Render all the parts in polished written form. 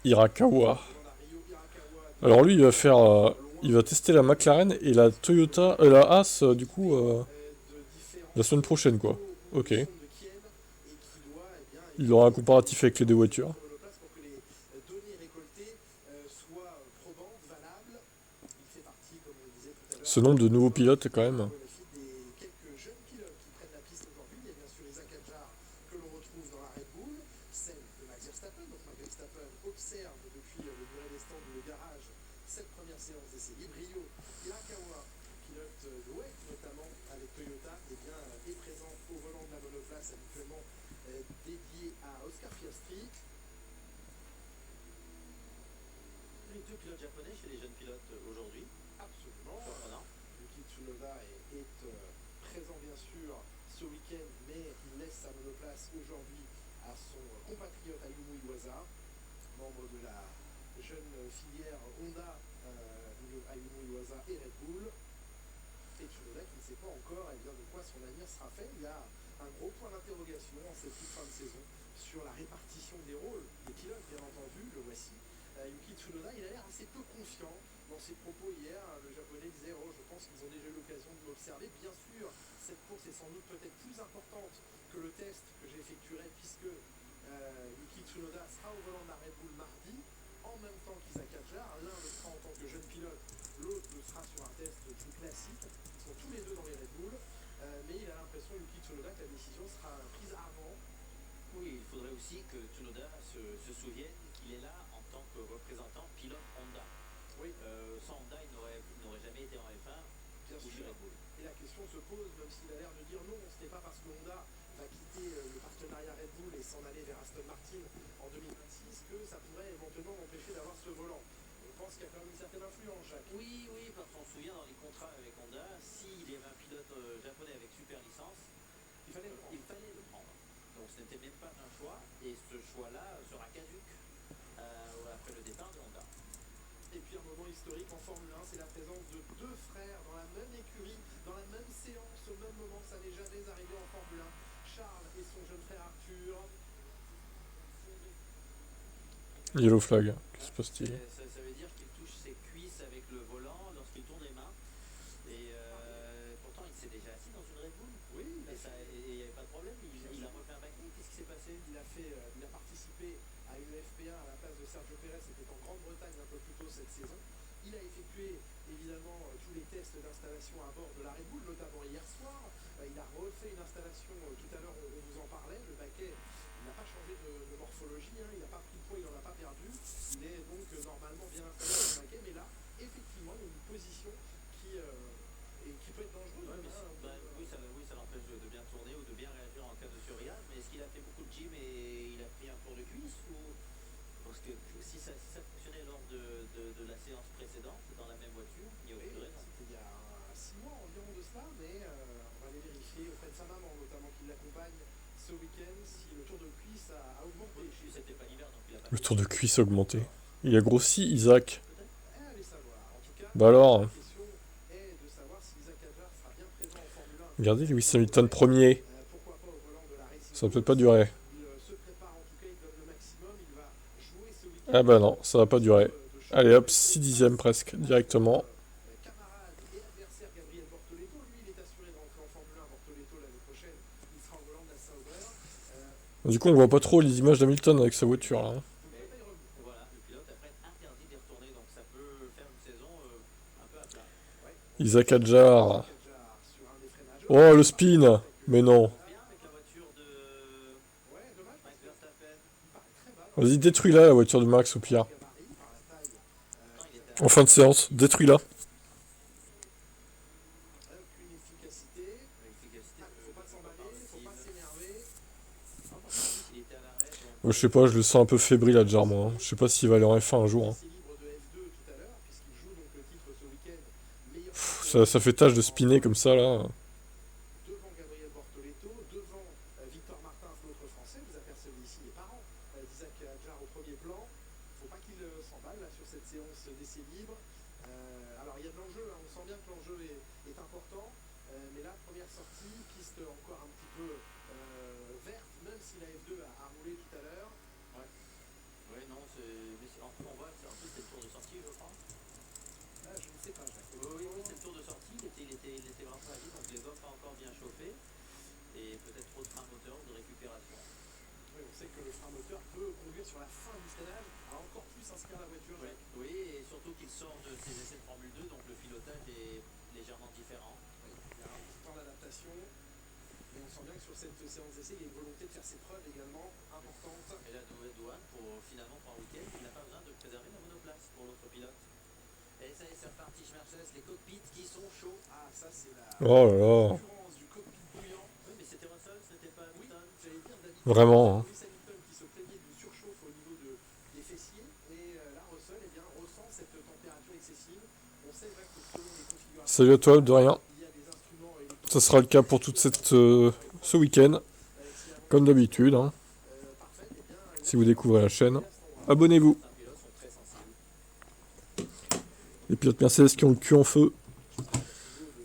Hirakawa. Alors lui, de il loin. va tester la McLaren et la Toyota, la Haas, du coup, De la différents semaine prochaine, quoi. Ok. monosomes de Kiel et qui doit eh bien, Il aura un étudier comparatif avec les deux les voitures. différentes monoplaces pour que les données récoltées soient probantes, valables. Il fait partie, comme on le disait tout à l'heure, Ce nombre de nouveaux pilotes, quand des même. bénéfices des quelques jeunes pilotes qui prennent la piste aujourd'hui. Il y a bien sûr Isaac Hadjar que l'on retrouve dans la Red Bull, celle de Max Verstappen. Donc Max Verstappen observe depuis le muret des stands ou le garage cette première séance d'essai libre. Rio Hirakawa, pilote de WEC notamment avec Toyota, eh bien, est présent au volant de la monoplace habituellement dédiée à Oscar Piastri. Les deux pilotes japonais chez les jeunes pilotes aujourd'hui, Absolument. surprenant. Yuki Tsunoda est présent bien sûr ce week-end, mais il laisse sa monoplace aujourd'hui à son compatriote Ayumu Iwasa, membre de la jeune filière Honda, Ayumu Iwasa et Red Bull. Et Tsunoda qui ne sait pas encore eh bien, de quoi son avenir sera fait. Il y a un gros point d'interrogation en cette toute fin de saison sur la répartition des rôles des pilotes, bien entendu, le voici. Yuki Tsunoda, il a l'air assez peu confiant dans ses propos hier. Le japonais disait oh, je pense qu'ils ont déjà eu l'occasion de m'observer. Bien sûr, cette course est sans doute peut-être plus importante que le test que j'effectuerai puisque Yuki Tsunoda sera au volant de la Red Bull mardi, en même temps qu'Isaac Hadjar. L'un le sera en tant que jeune pilote, l'autre le sera sur un test plus classique. Ils sont tous les deux dans les Red Bull, mais il a l'impression, Yuki Tsunoda, que la décision sera prise avant. Oui, il faudrait aussi que Tsunoda se souvienne qu'il est là en tant que représentant pilote Honda. Oui, Sans Honda, il n'aurait jamais été en F1 bien ou chez sûr. Red Bull. Et la question se pose, même s'il a l'air de dire non, ce n'est pas parce que Honda va quitter le partenariat Red Bull et s'en aller vers Aston Martin en 2026 que ça pourrait éventuellement m'empêcher d'avoir ce volant. Je pense qu'il y a quand même une certaine influence, Jacques. Oui, oui, parce qu'on se souvient dans les contrats avec Honda, s'il y avait un pilote japonais avec super licence, Il fallait le prendre. il fallait le prendre. Donc ce n'était même pas un choix, et ce choix-là sera caduque après le départ de Honda. Et puis un moment historique en Formule 1, c'est la présence de deux frères dans la même écurie, dans la même séance, au même moment. Ça n'est jamais arrivé en Formule 1. Charles et son jeune frère Arthur. Yellow flag. Qu'est-ce qui se Hein, passe-t-il? ça veut dire qu'il touche ses cuisses avec le volant lorsqu'il tourne les mains. Et pourtant, il s'est déjà assis dans une Red Bull. Oui, Et il n'y avait pas de problème. Il a refait un baquet. Qu'est-ce qui s'est passé? il a participé à une FP1 à la place de Sergio Pérez. C'était en Grande-Bretagne un peu plus tôt cette saison. Il a effectué évidemment tous les tests d'installation à bord de la Red Bull, notamment hier soir. Il a refait une installation, tout à l'heure on vous en parlait, le baquet, il n'a pas changé de morphologie, hein, il n'a pas pris de poids, il n'en a pas perdu. Il est donc normalement bien installé dans le baquet, mais là, effectivement, il y a une position qui peut être dangereuse. Ouais, Même, mais hein, oui, ça l'empêche de bien tourner ou de bien réagir en cas de surréal. Mais est-ce qu'il a fait beaucoup de gym et il a pris un tour de cuisse ou... Parce que si ça fonctionnait lors de la séance précédente, dans la même voiture, il n'y a aucune raison. c'était il y a 6 mois environ de cela, mais on va aller vérifier auprès de sa maman, notamment qui l'accompagne ce week-end, si le tour de cuisse a augmenté Oui, chez puis lui. c'était pas l'hiver, donc il a pas Le fait tour de d'effort. cuisse augmenté. Il a grossi, Isaac. Peut-être. Allez savoir. En tout cas, Bah la alors, question est de savoir si Isaac Hadjar sera bien présent en Formule 1 regardez Lewis cet Hamilton été. premier. Pourquoi pas au volant de la Racing Ça va peut-être pas Bulls. durer. Il se prépare, en tout cas, il donne le maximum. Il va jouer ce Ah week-end bah non, ça va pas titre durer. de Allez champion hop, du 6 monde dixièmes face presque, à son directement. camarade et adversaire Gabriel Bortoleto. Lui, il est assuré de rentrer en Formule 1. Bortoleto, l'année prochaine, il sera au volant de la Sauber. Du coup, on voit pas trop les images d'Hamilton avec sa voiture là. Vous ne pouvez Mais pas y revenir. voilà, le pilote après est interdit d'y retourner, donc ça peut faire une saison un peu à plat. Ouais, on Isaac suit Hadjar. Isaac Hadjar sur un des freinages. Oh, Oh, le il part bien spin. avec Mais non. Il passe bien avec la voiture de Ouais, dommage parce Max que Verstappen. il paraît très bas dans Vas-y, cette détruis-la la voiture de Max au par le pire. gabarit, par la taille Pourtant, il était En à fin de séance, détruis-la. aucune efficacité. efficacité, Il ne faut pas s'emballer, il ne faut pas par-dessus. s'énerver. Non, parce qu'en plus, il était à l'arrêt, donc Je sais pas, je le sens un peu fébrile Bien Hadjar moi. positionné Je sais pas s'il va aller en lors F1 un des jour. essais libres de F2 tout à l'heure, puisqu'il joue donc le titre ce week-end, meilleur Ça champion fait tâche de en spinner comme Formule ça 1, là. devant Gabriel Bortoleto, devant Victor Martins, l'autre français. Vous apercevez ici les parents d'Isaac Hadjar au premier plan. Il ne faut pas qu'il s'emballe là sur cette séance d'essais libres. Alors il y a de l'enjeu, hein, on sent bien que l'enjeu est important, mais là, première sortie, piste encore un petit peu verte, même si la F2 a roulé tout à l'heure. ouais, Ouais, non, on voit, en plus c'est le tour de sortie, je crois. Ah, je ne sais pas, Jacques. Oui, c'est le tour de sortie, il était vraiment pas vite, donc les gommes pas encore bien chauffées. Et peut-être trop de frein moteur ou de récupération. Oui, on sait que le frein moteur peut conduire sur la fin du freinage à encore plus inscrire la voiture, Ouais. Jacques. Oui, et surtout qu'il sort de ses essais de Formule 2, donc le pilotage est légèrement différent. Oui, il y a un petit temps d'adaptation, mais on sent bien que sur cette séance d'essai, il y a une volonté de faire ses preuves également importante. Et la nouvelle douane, finalement pour un week-end, il n'a pas besoin de préserver la monoplace pour l'autre pilote. Et ça y est, c'est reparti, Mercedes, les cockpits qui sont chauds. Ah, ça c'est la Oh là là. concurrence du cockpit bouillant. Oui, mais c'était Russell, ce n'était pas Oui, Hamilton. j'allais dire David. Vraiment, hein. Lewis Hamilton qui se plaignait d'une surchauffe au niveau des fessiers. Et là, Russell eh bien, ressent cette température excessive. On sait Jacques, que selon les configurations, Salut à toi, de rien. il y a des instruments électroniques. Ça sera le cas pour toute ce week-end, comme d'habitude, hein. Parfait, eh bien, Si vous découvrez la chaîne, à ce moment-là, abonnez-vous. Certains pilotes sont très sensibles. Les pilotes Mercedes qui ont le cul en feu.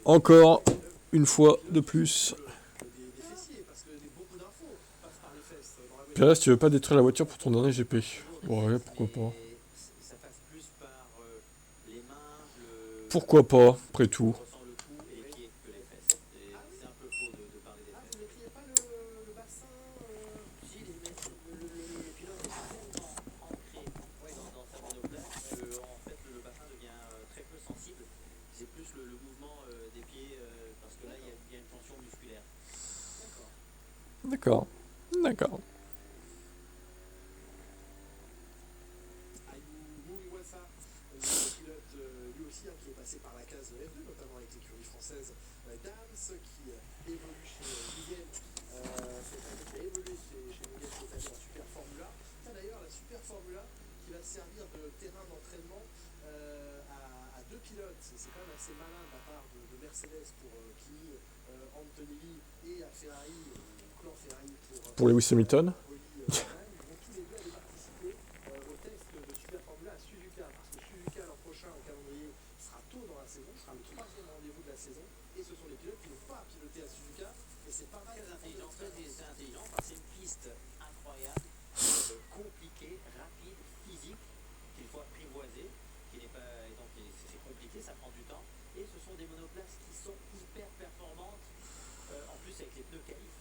Encore une fois de plus. des fessiers, parce que beaucoup d'infos passent par les fesses dans la voiture. Pérez, tu veux pas détruire la voiture pour ton dernier GP? Ouais, pourquoi pas. Et ça passe plus par les mains, Pourquoi pas, après tout. on ressent le cou et les pieds que les fesses. Et c'est un peu faux de parler des Ah, fesses. vous ne mettriez pas le bassin Si, le pilote est tellement ancré dans sa monoplace que en fait, le bassin devient très peu sensible. C'est plus le mouvement des pieds parce que là, il y a une tension musculaire. D'accord. D'accord. D'accord. Ayumu Iwasa, le pilote lui aussi qui est passé par la case F2, notamment avec l'écurie française Dams, qui évolue chez Miguel, qui a évolué chez Miguel cette année en Super Formula. Ça d'ailleurs, la Super Formula qui va servir de terrain d'entraînement à deux pilotes. C'est quand même assez malin de la part de Mercedes pour Kimi Antonelli et à Ferrari, au clan Ferrari Pour Lewis Hamilton. Oli Reutemann. Ils vont tous les deux aller participer au test de Super Formula à Suzuka, parce que Suzuka l'an prochain au calendrier sera tôt dans la saison, sera le troisième rendez-vous de la saison, et ce sont les pilotes qui n'ont pas piloté à Suzuka, et c'est pas mal. Très intelligent, c'est intelligent parce que c'est une piste incroyable, compliquée, rapide, physique, qu'il faut apprivoiser, qui n'est pas, et donc c'est compliqué, ça prend du temps, et ce sont des monoplaces qui sont hyper performantes, en plus avec les pneus qualif.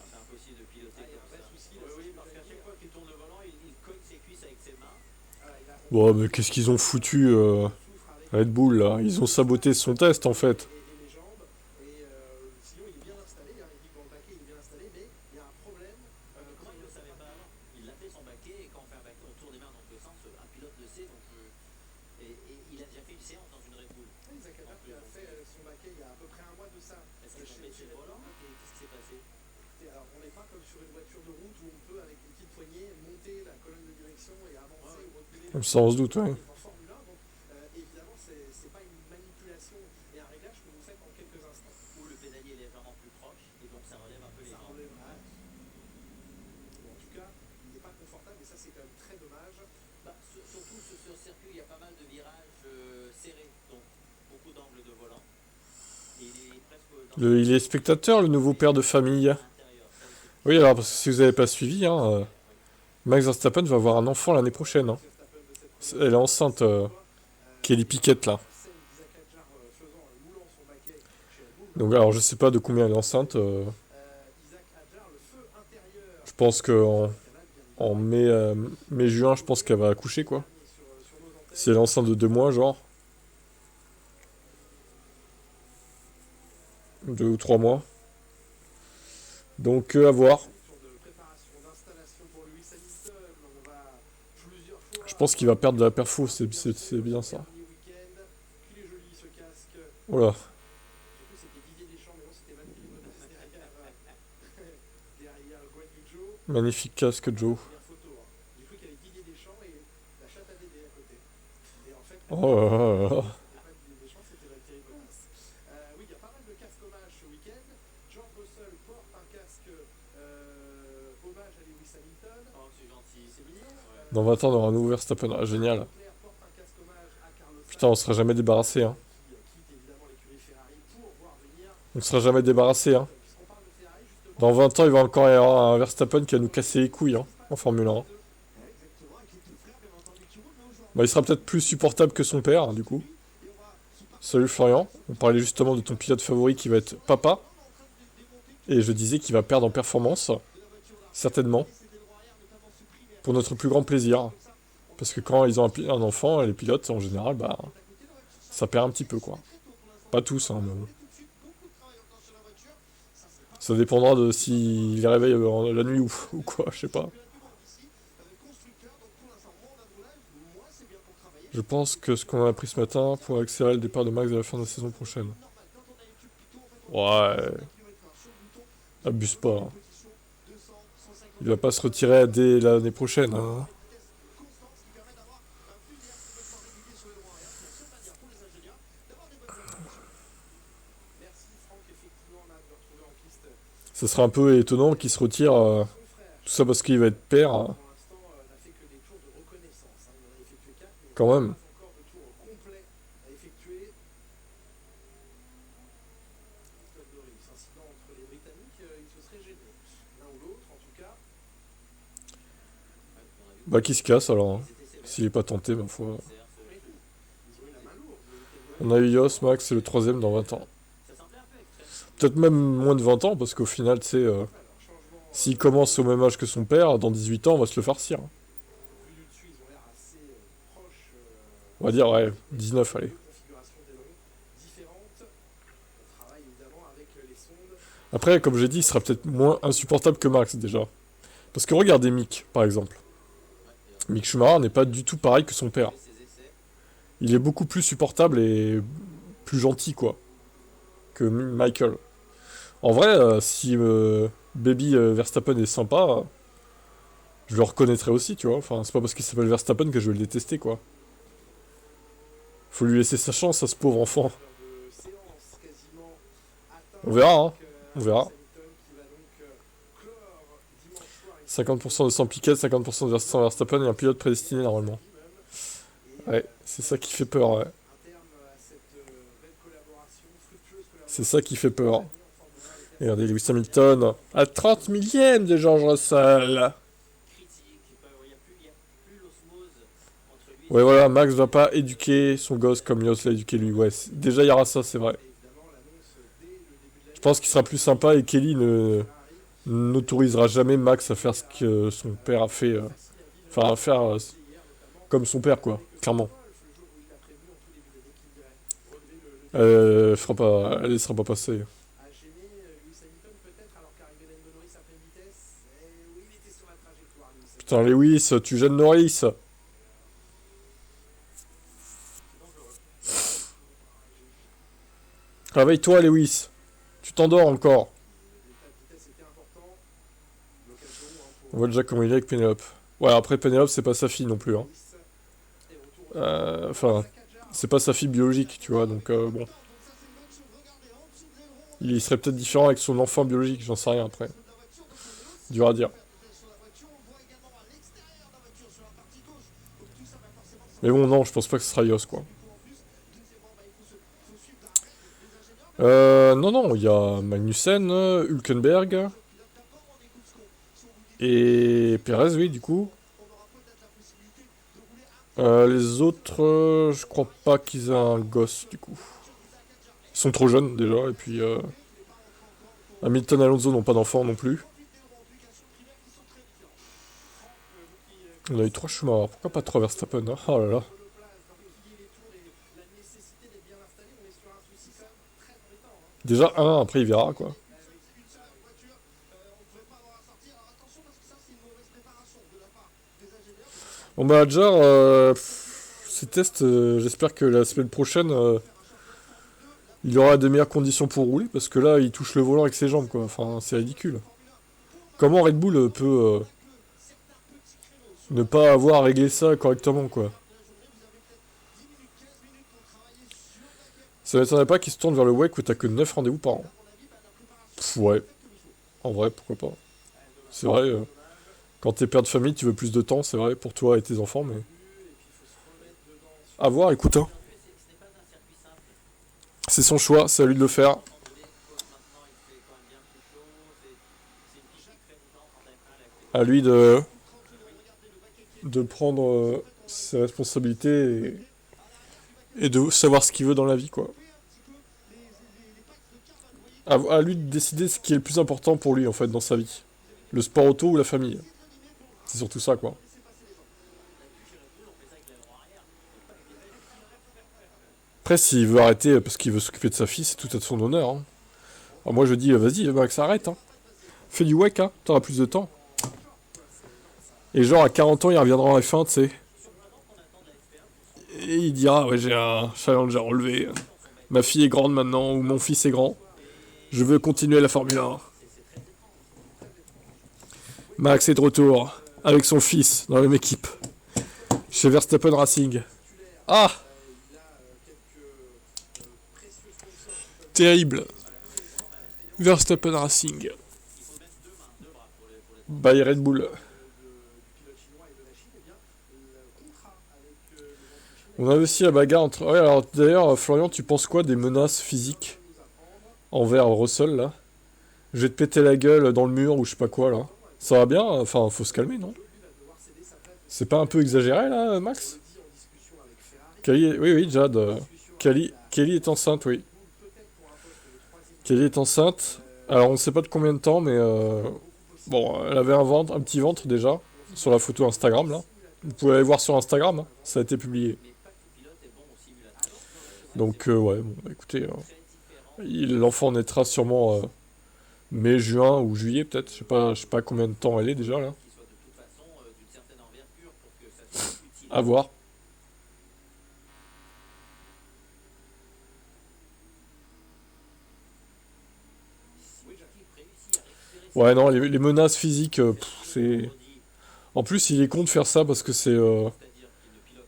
C'est impossible de piloter Ah, il y a un comme vrai ça. souci, Oui, là, oui, c'est ce parce que qu'à j'allais chaque dire. fois qu'il tourne le volant, il cogne ses cuisses avec ses mains. Bon, mais qu'est-ce qu'ils ont foutu Red Bull là? Ils ont saboté son test en fait. Et les jambes, et sinon il est bien installé, hein, il dit que dans le baquet il est bien installé, mais il y a un problème. Comment il ne le savait pas avant? Il l'a fait son baquet, et quand on fait un baquet, on tourne les mains dans tous les sens. Un pilote le sait, donc et il a déjà fait une séance dans une Red Bull. Isaac Hadjar qui a fait son baquet il y a à peu près un mois de ça. Est-ce qu'ils ont baissé le volant? Qu'est-ce qui s'est passé? Et alors on n'est pas comme sur une voiture de route où on peut avec une petite poignée monter la colonne de direction et avancer ou reculer. Ça on se doute, ouais. En Formule 1, donc évidemment c'est pas une manipulation et un réglage que vous faites en quelques instants. Où le pédalier est légèrement plus proche, et donc ça relève un peu les Ça jambes. relève, en tout cas, il n'est pas confortable et ça c'est quand même très dommage. Bah, surtout sur ce circuit, il y a pas mal de virages serrés, donc beaucoup d'angles de volant. Et il est presque dans Il est spectateur, le nouveau père de famille. l'intérieur. Oui, alors, parce que si vous n'avez pas suivi, hein, Max Verstappen va avoir un enfant l'année prochaine. Hein. Elle est enceinte, Kelly Piquet, là. Donc, alors, je sais pas de combien elle est enceinte. Je pense que en mai-juin, je pense qu'elle va accoucher, quoi. Si elle est enceinte de 2 mois, genre. 2 ou 3 mois. Donc, à voir. Je pense qu'il va perdre de la perfo, c'est bien ça. Voilà. Magnifique casque, Joe. Oh là là là là. Oui, il y a pas mal de casques hommages ce week-end. George Russell porte un casque hommage à Lewis Hamilton. Oh, c'est gentil, c'est mignon. Dans 20 ans, on aura un nouveau Verstappen. Ah, génial. Leclerc porte un casque hommage à Carlos Putain, on Sainz, sera jamais débarrassé, hein. qui quitte évidemment l'écurie Ferrari pour voir venir. On sera jamais débarrassé, hein. Puisqu'on parle de Ferrari, justement, Dans 20 ans, il va encore y avoir un Verstappen qui va nous casser les couilles, hein, en Formule 1. Bah, il sera peut-être plus supportable que son père, hein, du coup. Salut Florian. On parlait justement de ton pilote favori qui va être papa. Et je disais qu'il va perdre en performance. Certainement. Pour notre plus grand plaisir. Parce que quand ils ont un enfant, les pilotes, en général, bah, ça perd un petit peu, quoi. Pas tous, hein, mais ça dépendra de s'ils les réveillent la nuit ou quoi, je sais pas. Je pense que ce qu'on a appris ce matin pourrait accélérer le départ de Max à la fin de la saison prochaine. Ouais, abuse pas, hein. Il va pas se retirer dès l'année prochaine, hein. merci Franck, effectivement, on a de retrouver en piste Ça serait un peu étonnant qu'il se retire, son frère. tout ça parce qu'il va être père, hein, Pour l'instant, n'a fait que des tours de reconnaissance. Il en a effectué 4, mais quand même. pas encore de tours complets à effectuer. Stop Doris, incident entre les Britanniques, ils se seraient gênés. L'un ou l'autre, en tout cas. Bah, qu'il se casse alors, hein. S'il est pas tenté, ma foi. Ils ont eu la main lourde. On a eu Yos, Max, c'est le troisième dans 20 ans. Ça semblait un peu extrême. Peut-être même moins de 20 ans, parce qu'au final, tu sais, Alors, changement, s'il commence au même âge que son père, dans 18 ans, on va se le farcir, hein. vu du dessus, ils ont l'air assez proches. On va dire, ouais, 19, allez. Deux configurations d'ailerons différentes. On travaille évidemment avec les sondes. Après, comme j'ai dit, il sera peut-être moins insupportable que Max, déjà. Parce que regardez Mick, par exemple. Mick Schumacher n'est pas du tout pareil que son père. Ses essais. Il est beaucoup plus supportable et plus gentil, quoi, que Michael. En vrai, si Baby Verstappen est sympa, je le reconnaîtrai aussi, tu vois. Enfin, c'est pas parce qu'il s'appelle Verstappen que je vais le détester, quoi. Faut lui laisser sa chance à ce pauvre enfant. De séance quasiment atteinte. On verra, hein. avec, On verra. Hamilton qui va donc clore dimanche soir. 50% de 100 Piquet, 50% de Verstappen et un pilote prédestiné, normalement. Ouais, c'est ça qui fait peur, ouais. Un terme à cette belle collaboration, fructueuse collaboration. C'est ça qui fait peur. Et regardez Lewis Hamilton à 30 millième de George Russell. Critique. Il n'y a plus l'osmose entre lui et Ouais, voilà, Max va pas éduquer son gosse comme Yos l'a éduqué lui. Ouais, déjà il y aura ça, c'est vrai. Évidemment, l'annonce dès le début de Je pense qu'il sera plus sympa et Kelly n'autorisera jamais Max à faire ce que son père a fait. Enfin, à faire comme son père, quoi, clairement. le jour où il a prévenu en tout début d'année qu'il irait relever le Elle sera pas passée. à gêner Lewis Hamilton peut-être alors qu'arrivait Lando Norris à pleine vitesse. Et oui, il était sur la trajectoire, Lewis Hamilton. Putain, Lewis, tu gênes Norris. Réveille-toi, Lewis. Tu t'endors encore. Le delta de vitesse était important. L'occasion On voit déjà comment il est avec Pénélope. Ouais, après Pénélope, c'est pas sa fille non plus, hein. Lewis. Et retour Enfin, c'est pas sa fille biologique, tu vois, donc bon. Il serait peut-être différent avec son enfant biologique, j'en sais rien après. Dur à dire. Mais bon, non, je pense pas que ce sera Yos, quoi. Non, non, il y a Magnussen, Hülkenberg. Et Perez, oui, du coup. Les autres, je crois pas qu'ils aient un gosse, du coup. Ils sont trop jeunes, déjà, et puis... Hamilton et Alonso n'ont pas d'enfants non plus. On a eu 3 Schumacher, pourquoi pas 3 Verstappen, hein? Oh là là. Déjà un, après il verra, quoi. Bon bah Adjar, ces tests, j'espère que la semaine prochaine, il aura de meilleures conditions pour rouler, parce que là, il touche le volant avec ses jambes, quoi. Enfin, c'est ridicule. Comment Red Bull peut ne pas avoir réglé ça correctement, quoi. Ça m'étonnerait pas qu'il se tourne vers le WEC où t'as que 9 rendez-vous par an. Pff, ouais. En vrai, pourquoi pas. C'est vrai. Quand t'es père de famille, tu veux plus de temps, c'est vrai, pour toi et tes enfants, mais... À voir, écoute, hein. C'est son choix, c'est à lui de le faire. À lui de prendre ses responsabilités et de savoir ce qu'il veut dans la vie, quoi. À lui de décider ce qui est le plus important pour lui, en fait, dans sa vie. Le sport auto ou la famille. C'est surtout ça, quoi. Après, s'il veut arrêter parce qu'il veut s'occuper de sa fille, c'est tout à son honneur, hein. Alors moi, je dis, vas-y, Max, arrête, hein. Fais du WEC, hein. T'auras plus de temps. Et genre, à 40 ans, il reviendra en F1, tu sais. Et il dira, ouais, j'ai un challenge à relever. Ma fille est grande maintenant, ou mon fils est grand. Je veux continuer la Formule 1. Max est de retour, avec son fils, dans la même équipe. Chez Verstappen Racing. Ah! Terrible. Verstappen Racing. By Red Bull. On a aussi la bagarre entre... Ouais, alors d'ailleurs, Florian, tu penses quoi des menaces physiques envers Russell, là? Je vais te péter la gueule dans le mur ou je sais pas quoi, là. Ça va bien? Enfin, faut se calmer, non? C'est pas un peu exagéré, là, Max? Oui, oui, Jade. Kelly est enceinte, oui. Kelly est enceinte. Alors, on ne sait pas de combien de temps, mais... Bon, elle avait un petit ventre, déjà, sur la photo Instagram, là. Vous pouvez aller voir sur Instagram, hein, ça a été publié. Donc, ouais, bon, écoutez... l'enfant naîtra sûrement mai, juin ou juillet, peut-être. Je sais pas combien de temps elle est, déjà, là. À voir. Ouais, non, les menaces physiques, c'est... En plus, il est con de faire ça parce que c'est...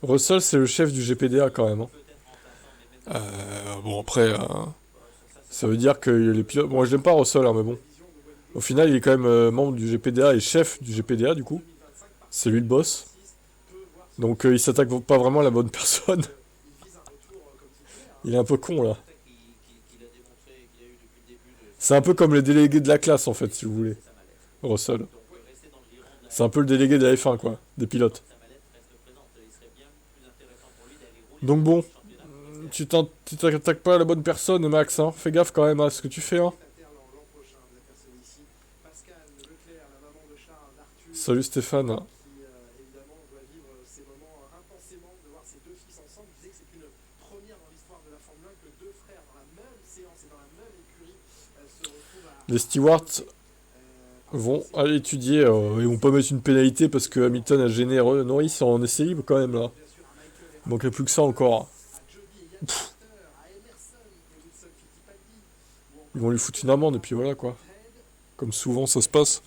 Russell, c'est le chef du GPDA, quand même, hein. Bon, après, ça veut dire que les pilotes... Bon, je l'aime pas, Russell, hein, mais bon. Au final, il est quand même membre du GPDA et chef du GPDA, du coup. C'est lui le boss. Donc, il s'attaque pas vraiment à la bonne personne. Il est un peu con, là. C'est un peu comme le délégué de la classe, en fait, si vous voulez. Russell. C'est un peu le délégué de la F1, quoi. Des pilotes. Donc bon, tu t'attaques pas à la bonne personne, Max, hein. Fais gaffe quand même à ce que tu fais, hein. Salut Stéphane. Les stewards vont aller étudier. Ils vont pas mettre une pénalité parce que Hamilton a gêné Norris en essai libre quand même là. Il manquait plus que ça encore. Pff. Ils vont lui foutre une amende et puis voilà quoi. Comme souvent ça se passe.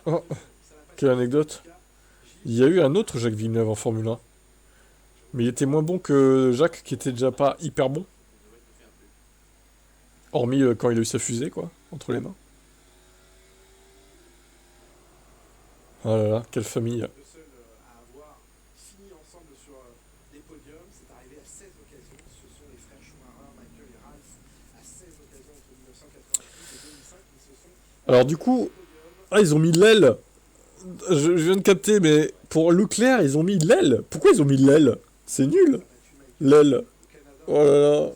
Oh, quelle anecdote. Il y a eu un autre Jacques Villeneuve en Formule 1. Mais il était moins bon que Jacques qui était déjà pas hyper bon. Hormis quand il a eu sa fusée quoi, entre les mains. Ah là là, quelle famille. Alors du coup, ah ils ont mis l'aile. Je viens de capter, mais pour Leclerc, ils ont mis l'aile. Pourquoi ils ont mis l'aile? C'est nul. L'aile. Oh là là.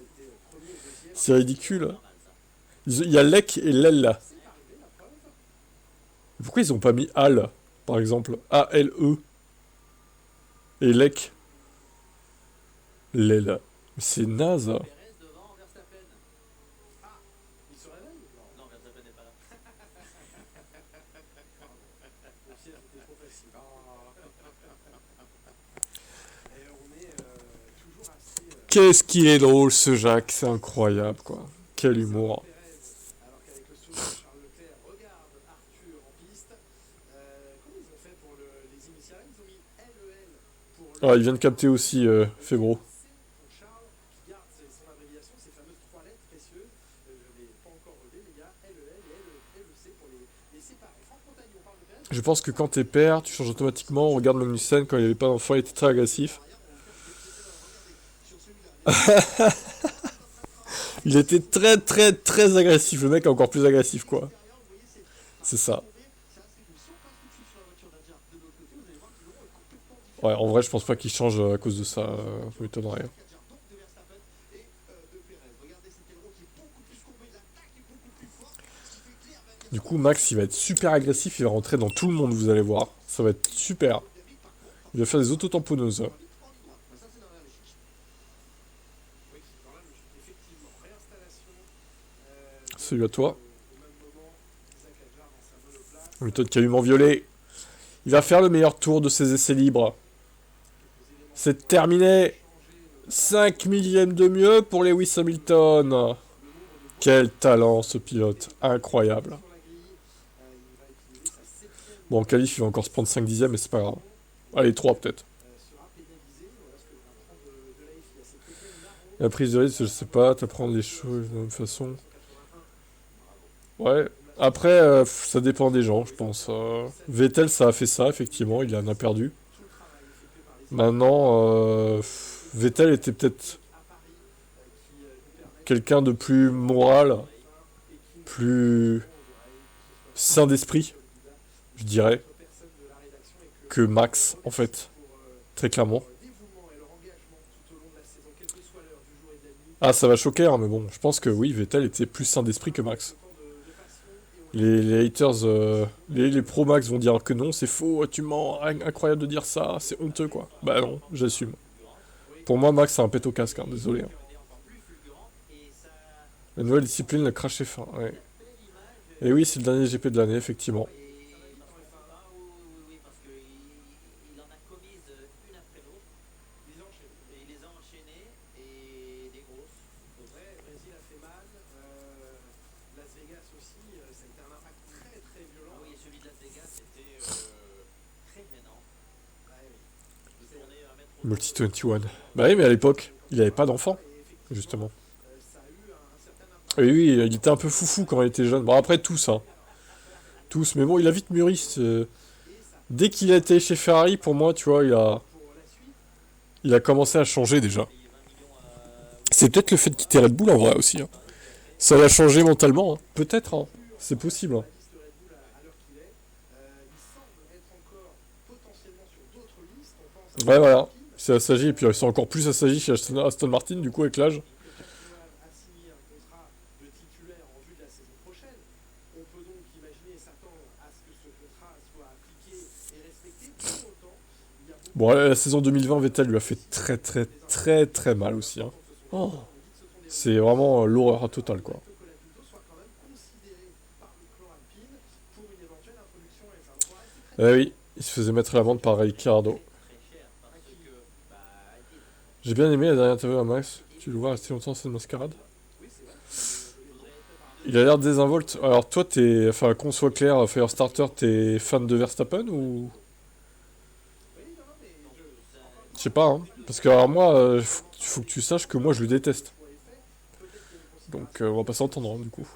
C'est ridicule. Il y a Lec et l'aile là. Pourquoi ils ont pas mis Al, par exemple? A-L-E. Et Lec. L'aile. C'est naze. Qu'est-ce qu'il est drôle ce Jacques, c'est incroyable quoi. Quel humour. spécial. Ils ont mis LEL pour Ah, il vient de capter aussi, Febro. donc Charles qui garde son abréviation, ces fameuses 3 lettres précieuses. Je ne l'ai pas encore relevé, les gars. LEL et LEC pour les séparer. Franck Montagny, on parle de Grèce. Je pense que quand t'es père, tu changes automatiquement. Regarde Magnussen, quand il avait pas d'enfant, il était très agressif. Il était très très très agressif. Le mec est encore plus agressif, quoi. C'est ça. Ouais, en vrai, je pense pas qu'il change à cause de ça. Ça m'étonnerait. Du coup, Max, il va être super agressif. Il va rentrer dans tout le monde, vous allez voir. Ça va être super. Il va faire des autotamponneuses. Oui, alors là, effectivement, réinstallation. Salut à toi. Au même moment, Isaac Adjar dans sa monoplace. Méthode calument violet. Il va faire le meilleur tour de ses essais libres. C'est terminé. 5 millièmes de mieux pour Lewis Hamilton. Quel talent ce pilote. Incroyable. Bon, en qualif, il va encore se prendre 5 dixièmes, mais c'est pas grave. Allez, 3 peut-être. La prise de risque, je sais pas, t'apprends les choses de la même façon. Ouais. Après, ça dépend des gens, je pense. Vettel, ça a fait ça, effectivement, il en a perdu. Maintenant, Vettel était peut-être quelqu'un de plus moral, plus sain d'esprit, je dirais, que Max, en fait, très clairement. Ah, ça va choquer, hein, mais bon, je pense que oui, Vettel était plus sain d'esprit que Max. Les haters, les pro Max vont dire que non, c'est faux, tu mens, incroyable de dire ça, c'est honteux, quoi. Bah non, j'assume. Pour moi, Max, c'est un pète au casque, hein, désolé. Hein. La nouvelle discipline, le crash F1, ouais. Et oui, c'est le dernier GP de l'année, effectivement. Oui, parce qu'il en a commises une après l'autre. Et il les a enchaînées et des grosses. C'est vrai, Brésil a fait mal. Las Vegas aussi, ça a été un impact très très violent. Ah oui, et celui de Las Vegas, c'était très gênant. De tourner un mètre autour Multi 21. Bah oui, mais à l'époque, il avait pas d'enfant, justement. Ça a eu un certain impact. Et oui, il était un peu foufou quand il était jeune. Bon, après, tous, hein. Tous, mais bon, il a vite mûri. Dès qu'il a été chez Ferrari, pour moi, tu vois, il a commencé à changer déjà. C'est peut-être le fait de quitter Red Bull en vrai aussi. Hein. Ça l'a changé mentalement. Hein. Peut-être, hein. C'est possible. Hein. Liste Red Bull à l'heure qu'il est. Il semble être encore potentiellement sur d'autres listes. On pense à Ouais, voilà. C'est assagi, et puis ils sont encore plus assagi chez Aston Martin, du coup, avec l'âge. a signé un contrat de titulaire en vue de la saison prochaine. On peut donc imaginer et s'attendre à ce que ce contrat soit appliqué et respecté. Pour autant, il y a beaucoup Bon, la saison 2020, Vettel lui a fait très, très, très, très mal aussi. Hein. Oh. C'est vraiment l'horreur totale, quoi. que la Pinto soit quand même considérée par le clan Alpine pour une éventuelle introduction à F1. Donc voilà, c'est très Eh oui, il se faisait mettre à l'amende par Ricciardo. très cher parce que J'ai bien aimé la dernière interview à Max. Tu le vois rester longtemps cette mascarade. Il a l'air désinvolte. Alors toi, enfin, qu'on soit clair, Firestarter, t'es fan de Verstappen ou... Je sais pas, hein. Parce que alors moi, faut que tu saches que moi, je le déteste. Donc, on va pas s'entendre, hein, du coup.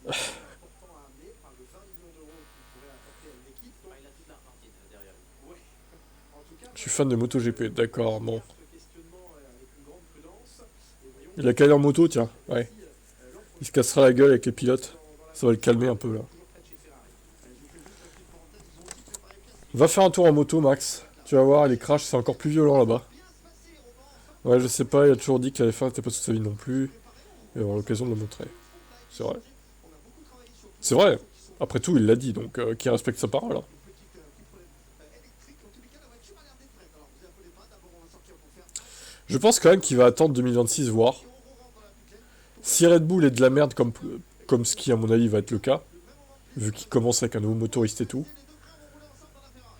aurait important à amener par le 20 millions d'euros qu'il pourrait apporter à une équipe. Donc, il a toute l'Argentine derrière lui. en tout cas, Je suis fan de MotoGP, d'accord, bon. ce questionnement avec une grande prudence. Et voyons Il a qu'à aller en moto, tiens, ouais. Il se cassera la gueule avec les pilotes. Ça va le calmer un peu, là. toujours près de chez Ferrari. Va faire un tour en moto, Max. Tu vas voir, les crashs, c'est encore plus violent là-bas. Ouais, je sais pas, il a toujours dit qu'à la fin, c'était pas toute sa vie non plus. Et on aura l'occasion de le montrer. C'est vrai. C'est vrai. Après tout, il l'a dit, donc qui respecte sa parole. Hein. Je pense quand même qu'il va attendre 2026, voir. Si Red Bull est de la merde comme ce qui, à mon avis, va être le cas, vu qu'il commence avec un nouveau motoriste et tout,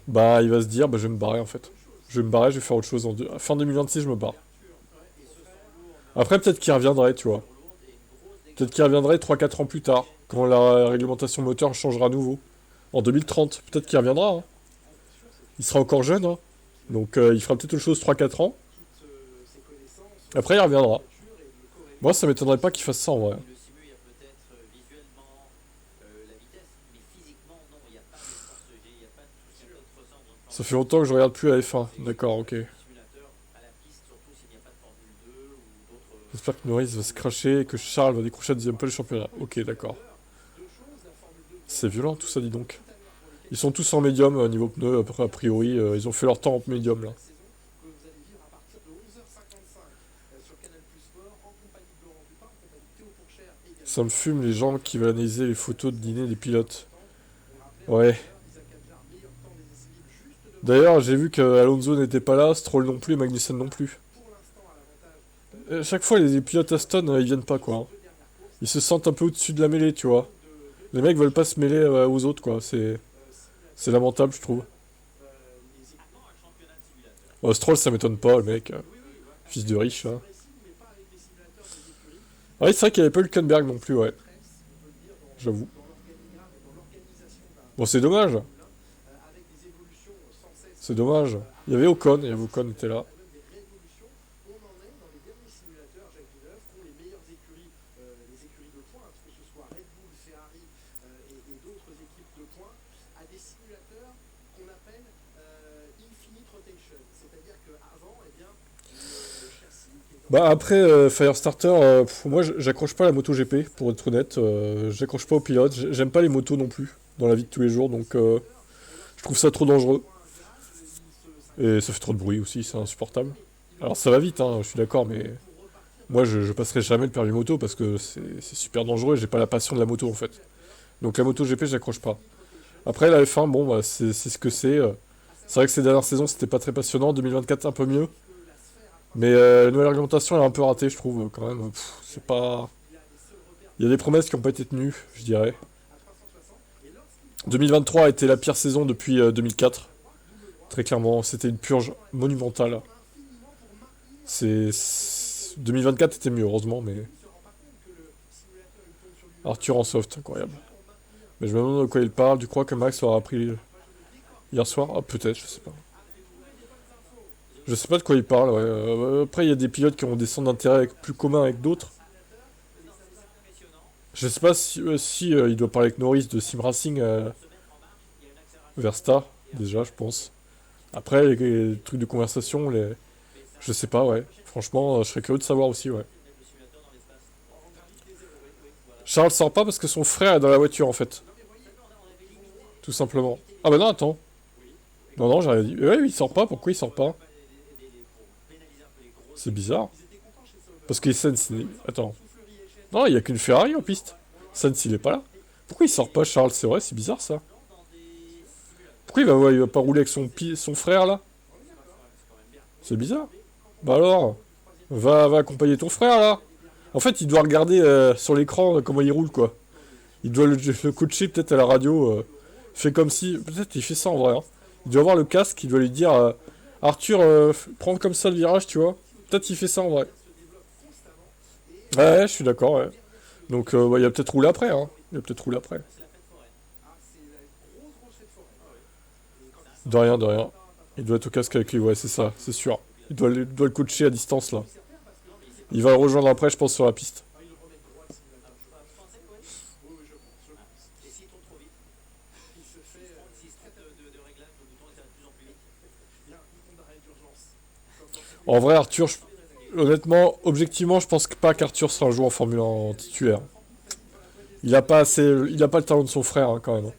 bah, il va se dire, bah, je vais me barrer, en fait. Je vais me barrer, je vais faire autre chose. Fin 2026, je me barre. Après, peut-être qu'il reviendrait, tu vois. Peut-être qu'il reviendrait 3-4 ans plus tard, quand la réglementation moteur changera à nouveau. En 2030, peut-être qu'il reviendra. Hein. Il sera encore jeune, hein. Donc il fera peut-être autre chose 3-4 ans. toutes ses connaissances Après, il reviendra. voiture et le corps Moi, ça m'étonnerait pas qu'il fasse ça en vrai. Le simu, il y a peut-être visuellement la vitesse, mais physiquement, non, il n'y a pas de force G, il n'y a pas tout cet autre centre de Ça fait longtemps que je regarde plus la F1. D'accord, ok. simulateur à la piste, surtout s'il n'y a pas de Formule 2 ou d'autres. J'espère que Norris va se cracher et que Charles va décrocher la deuxième place du championnat. Ok, d'accord. C'est violent tout ça, dis donc. Ils sont tous en médium niveau pneus, après, a priori. Ils ont fait leur temps en médium là. saison que vous allez vivre à partir de 11h55 sur Canal Plus Sport en compagnie de Laurent Dupin, en compagnie de Théo Pourchère et également Ça me fume les gens qui veulent analyser les photos de dîner des pilotes. on rappelle Ouais. Isaac Hadjar, meilleur temps des essais libres juste devant D'ailleurs, j'ai vu que Alonso n'était pas là, Stroll non plus et Magnussen non plus. pour l'instant à l'avantage Chaque fois, les pilotes Aston, ils viennent pas quoi. Hein. Ils se sentent un peu au-dessus de la mêlée, tu vois. Les mecs veulent pas se mêler aux autres quoi. C'est lamentable, je trouve. Oh, Stroll, ça m'étonne pas, le mec. Fils de riche, là. Ouais, c'est vrai qu'il n'y avait pas eu Hülkenberg non plus, ouais. J'avoue. Bon, c'est dommage. avec des évolutions sans cesse C'est dommage. Il y avait Ocon était là. même des révolutions. On en est dans les derniers simulateurs, Jacques Villeneuve, qui ont les meilleures écuries, les écuries de pointe, que ce soit Red Bull, Ferrari et d'autres équipes de pointe, à des simulateurs qu'on appelle infinite rotation. C'est-à-dire qu'avant, eh bien, le châssis qui est Bah après Firestarter, moi j'accroche pas à la moto GP pour être honnête, j'accroche pas au pilote, j'aime pas les motos non plus dans la vie de tous les jours donc je trouve ça trop dangereux et ça fait trop de bruit aussi, c'est insupportable. Alors ça va vite, hein, je suis d'accord, mais moi je passerai jamais le permis moto parce que c'est super dangereux et j'ai pas la passion de la moto en fait. Donc la moto GP j'accroche pas. Après la F1 bon bah, c'est ce que c'est. C'est vrai que ces dernières saisons c'était pas très passionnant, 2024 un peu mieux. Mais la nouvelle réglementation est un peu ratée, je trouve, quand même. C'est pas... Il y a des promesses qui n'ont pas été tenues, je dirais. 2023 a été la pire saison depuis 2004. Très clairement, c'était une purge monumentale. 2024 était mieux, heureusement, mais... Arthur en soft, incroyable. Mais je me demande de quoi il parle. Tu crois que Max aura appris hier soir? Ah, peut-être, je sais pas. Je sais pas de quoi il parle, ouais. Après, il y a des pilotes qui ont des centres d'intérêt plus communs avec d'autres. Je sais pas si il doit parler avec Norris de Sim Racing Versta, déjà, je pense. Après, les trucs de conversation, je sais pas, ouais. Franchement, je serais curieux de savoir aussi, ouais. Charles sort pas parce que son frère est dans la voiture, en fait. Tout simplement. Ah bah non, attends. Non, non, j'avais dit. Ouais, il sort pas, pourquoi il sort pas? C'est bizarre. Parce que Sainz, attends. Non, il y a qu'une Ferrari en piste. Sainz, il est pas là. Pourquoi il sort pas, Charles? C'est vrai, c'est bizarre ça. Pourquoi il va pas rouler avec son frère là? C'est bizarre. Bah alors, va accompagner ton frère là. En fait, il doit regarder sur l'écran comment il roule quoi. Il doit le coacher peut-être à la radio. Fait comme si. Peut-être il fait ça en vrai. Hein. Il doit avoir le casque, il doit lui dire Arthur, prends comme ça le virage, tu vois. Peut-être il fait ça en vrai. Ouais, je suis d'accord, ouais. Donc, bah, il a peut-être roulé après, hein. Il a peut-être roulé après. De rien, de rien. Il doit être au casque avec lui, ouais, c'est ça, c'est sûr. Il doit le coacher à distance, là. Il va le rejoindre après, je pense, sur la piste. En vrai, Arthur, honnêtement, objectivement, je pense pas qu'Arthur sera un joueur en Formule 1 en titulaire. Il a pas le talent de son frère, hein, quand même.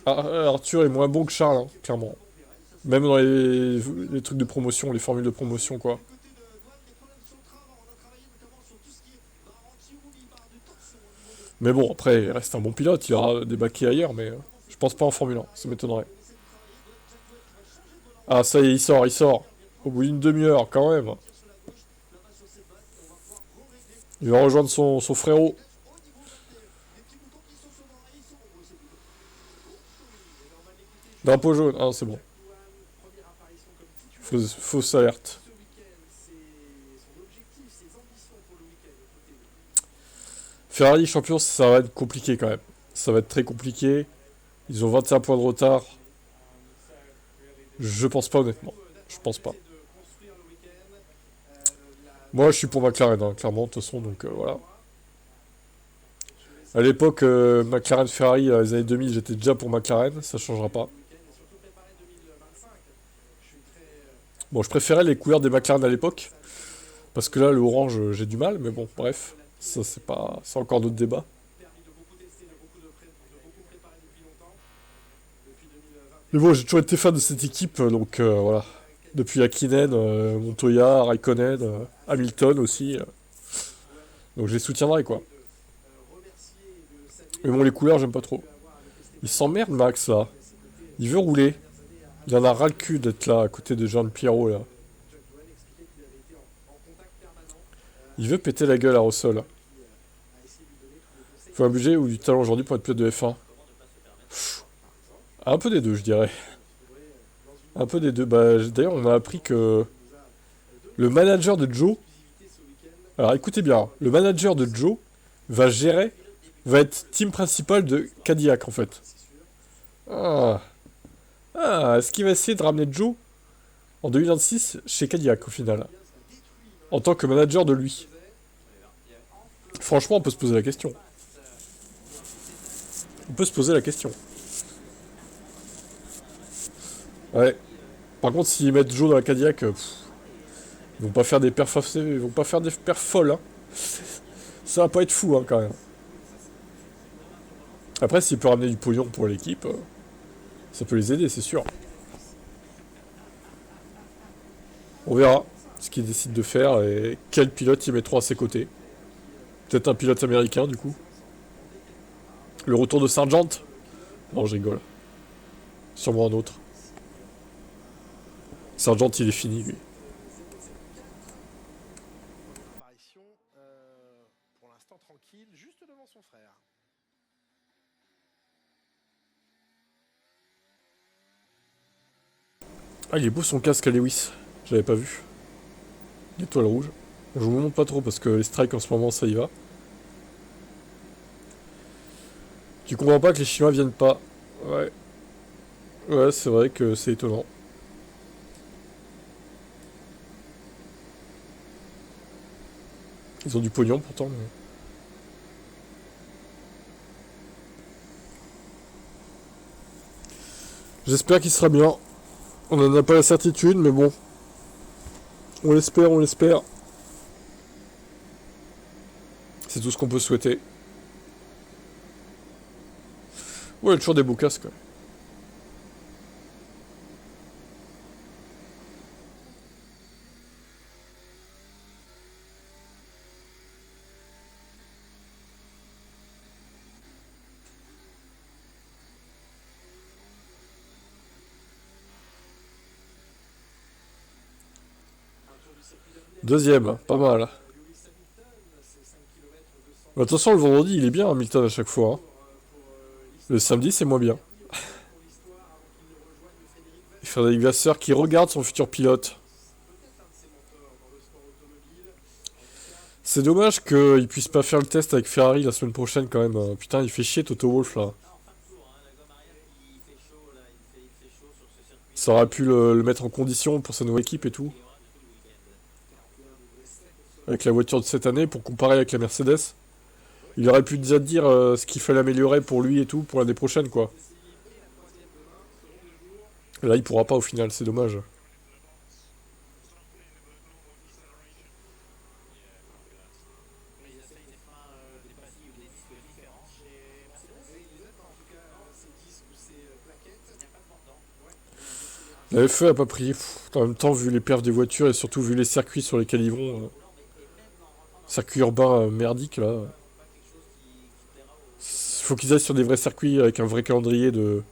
Arthur est moins bon que Charles, hein, clairement. Même dans les trucs de promotion, les formules de promotion, quoi. Mais bon, après, il reste un bon pilote, il aura des baquets ailleurs, mais je pense pas en Formule 1, ça m'étonnerait. Ah, ça y est, il sort. Au bout d'une demi-heure, quand même. Il va rejoindre son frérot. Drapeau jaune, ah c'est bon. Fausse alerte. Ferrari champion, ça va être compliqué quand même. Ça va être très compliqué. Ils ont 21 points de retard. Je pense pas honnêtement. Je pense pas. Moi, je suis pour McLaren, hein, clairement, de toute façon, donc voilà. À l'époque, McLaren Ferrari, les années 2000, j'étais déjà pour McLaren, ça changera pas. Bon, je préférais les couleurs des McLaren à l'époque, parce que là, le orange, j'ai du mal, mais bon, bref, ça c'est pas, c'est encore d'autres débats. Mais bon, j'ai toujours été fan de cette équipe, donc voilà. Depuis Hakkinen, Montoya, Raikkonen, Hamilton aussi. Donc je les soutiendrai, quoi. Mais bon, les couleurs, j'aime pas trop. Il s'emmerde, Max, là. Il veut rouler. Il en a ras le cul d'être là, à côté de Jean Pierrot, là. Il veut péter la gueule à Russell. Faut un budget ou du talent aujourd'hui pour être pilote de F1. Pff, un peu des deux, je dirais. Un peu des deux. Bah, d'ailleurs, on a appris que le manager de Joe... Alors, écoutez bien. Le manager de Joe va être team principal de Cadillac, en fait. Ah. Ah, est-ce qu'il va essayer de ramener Joe en 2026 chez Cadillac, au final? En tant que manager de lui. Franchement, on peut se poser la question. On peut se poser la question. Ouais. Par contre, s'ils mettent Joe dans la Cadillac, ils vont pas faire des perfs, ils vont pas faire des perfs folles, hein. Ça va pas être fou, hein, quand même. Après, s'il peut ramener du pognon pour l'équipe, ça peut les aider, c'est sûr. On verra ce qu'ils décident de faire et quel pilote ils mettront à ses côtés. Peut-être un pilote américain, du coup. Le retour de Sargent? Non, je rigole. Sûrement un autre. Sargent, il est fini, lui. Apparition, pour l'instant tranquille, juste devant son frère. Ah, il est beau son casque à Lewis. J'avais pas vu. L'étoile rouge. Je vous montre pas trop parce que les strikes en ce moment, ça y va. Tu comprends pas que les Chinois viennent pas. Ouais. Ouais, c'est vrai que c'est étonnant. Ils ont du pognon pourtant, mais... J'espère qu'il sera bien. On n'en a pas la certitude, mais bon. On l'espère, on l'espère. C'est tout ce qu'on peut souhaiter. Ouais, il y a toujours des beaux casques. Deuxième, pas mal. Bah, attention, le vendredi, il est bien, Hamilton, à chaque fois, hein. Le samedi, c'est moins bien. Et Frédéric Vasseur qui regarde son futur pilote. C'est dommage qu'il puisse pas faire le test avec Ferrari la semaine prochaine, quand même. Putain, il fait chier Toto Wolff, là. Ça aurait pu le mettre en condition pour sa nouvelle équipe et tout. Avec la voiture de cette année, pour comparer avec la Mercedes. Il aurait pu déjà dire ce qu'il fallait améliorer pour lui et tout, pour l'année prochaine, quoi. Là, il pourra pas au final, c'est dommage. La FE a pas pris. Pff, en même temps, vu les perfs des voitures et surtout vu les circuits sur lesquels ils vont. Circuit urbain merdique, là. Faut qu'ils aillent sur des vrais circuits avec un vrai calendrier de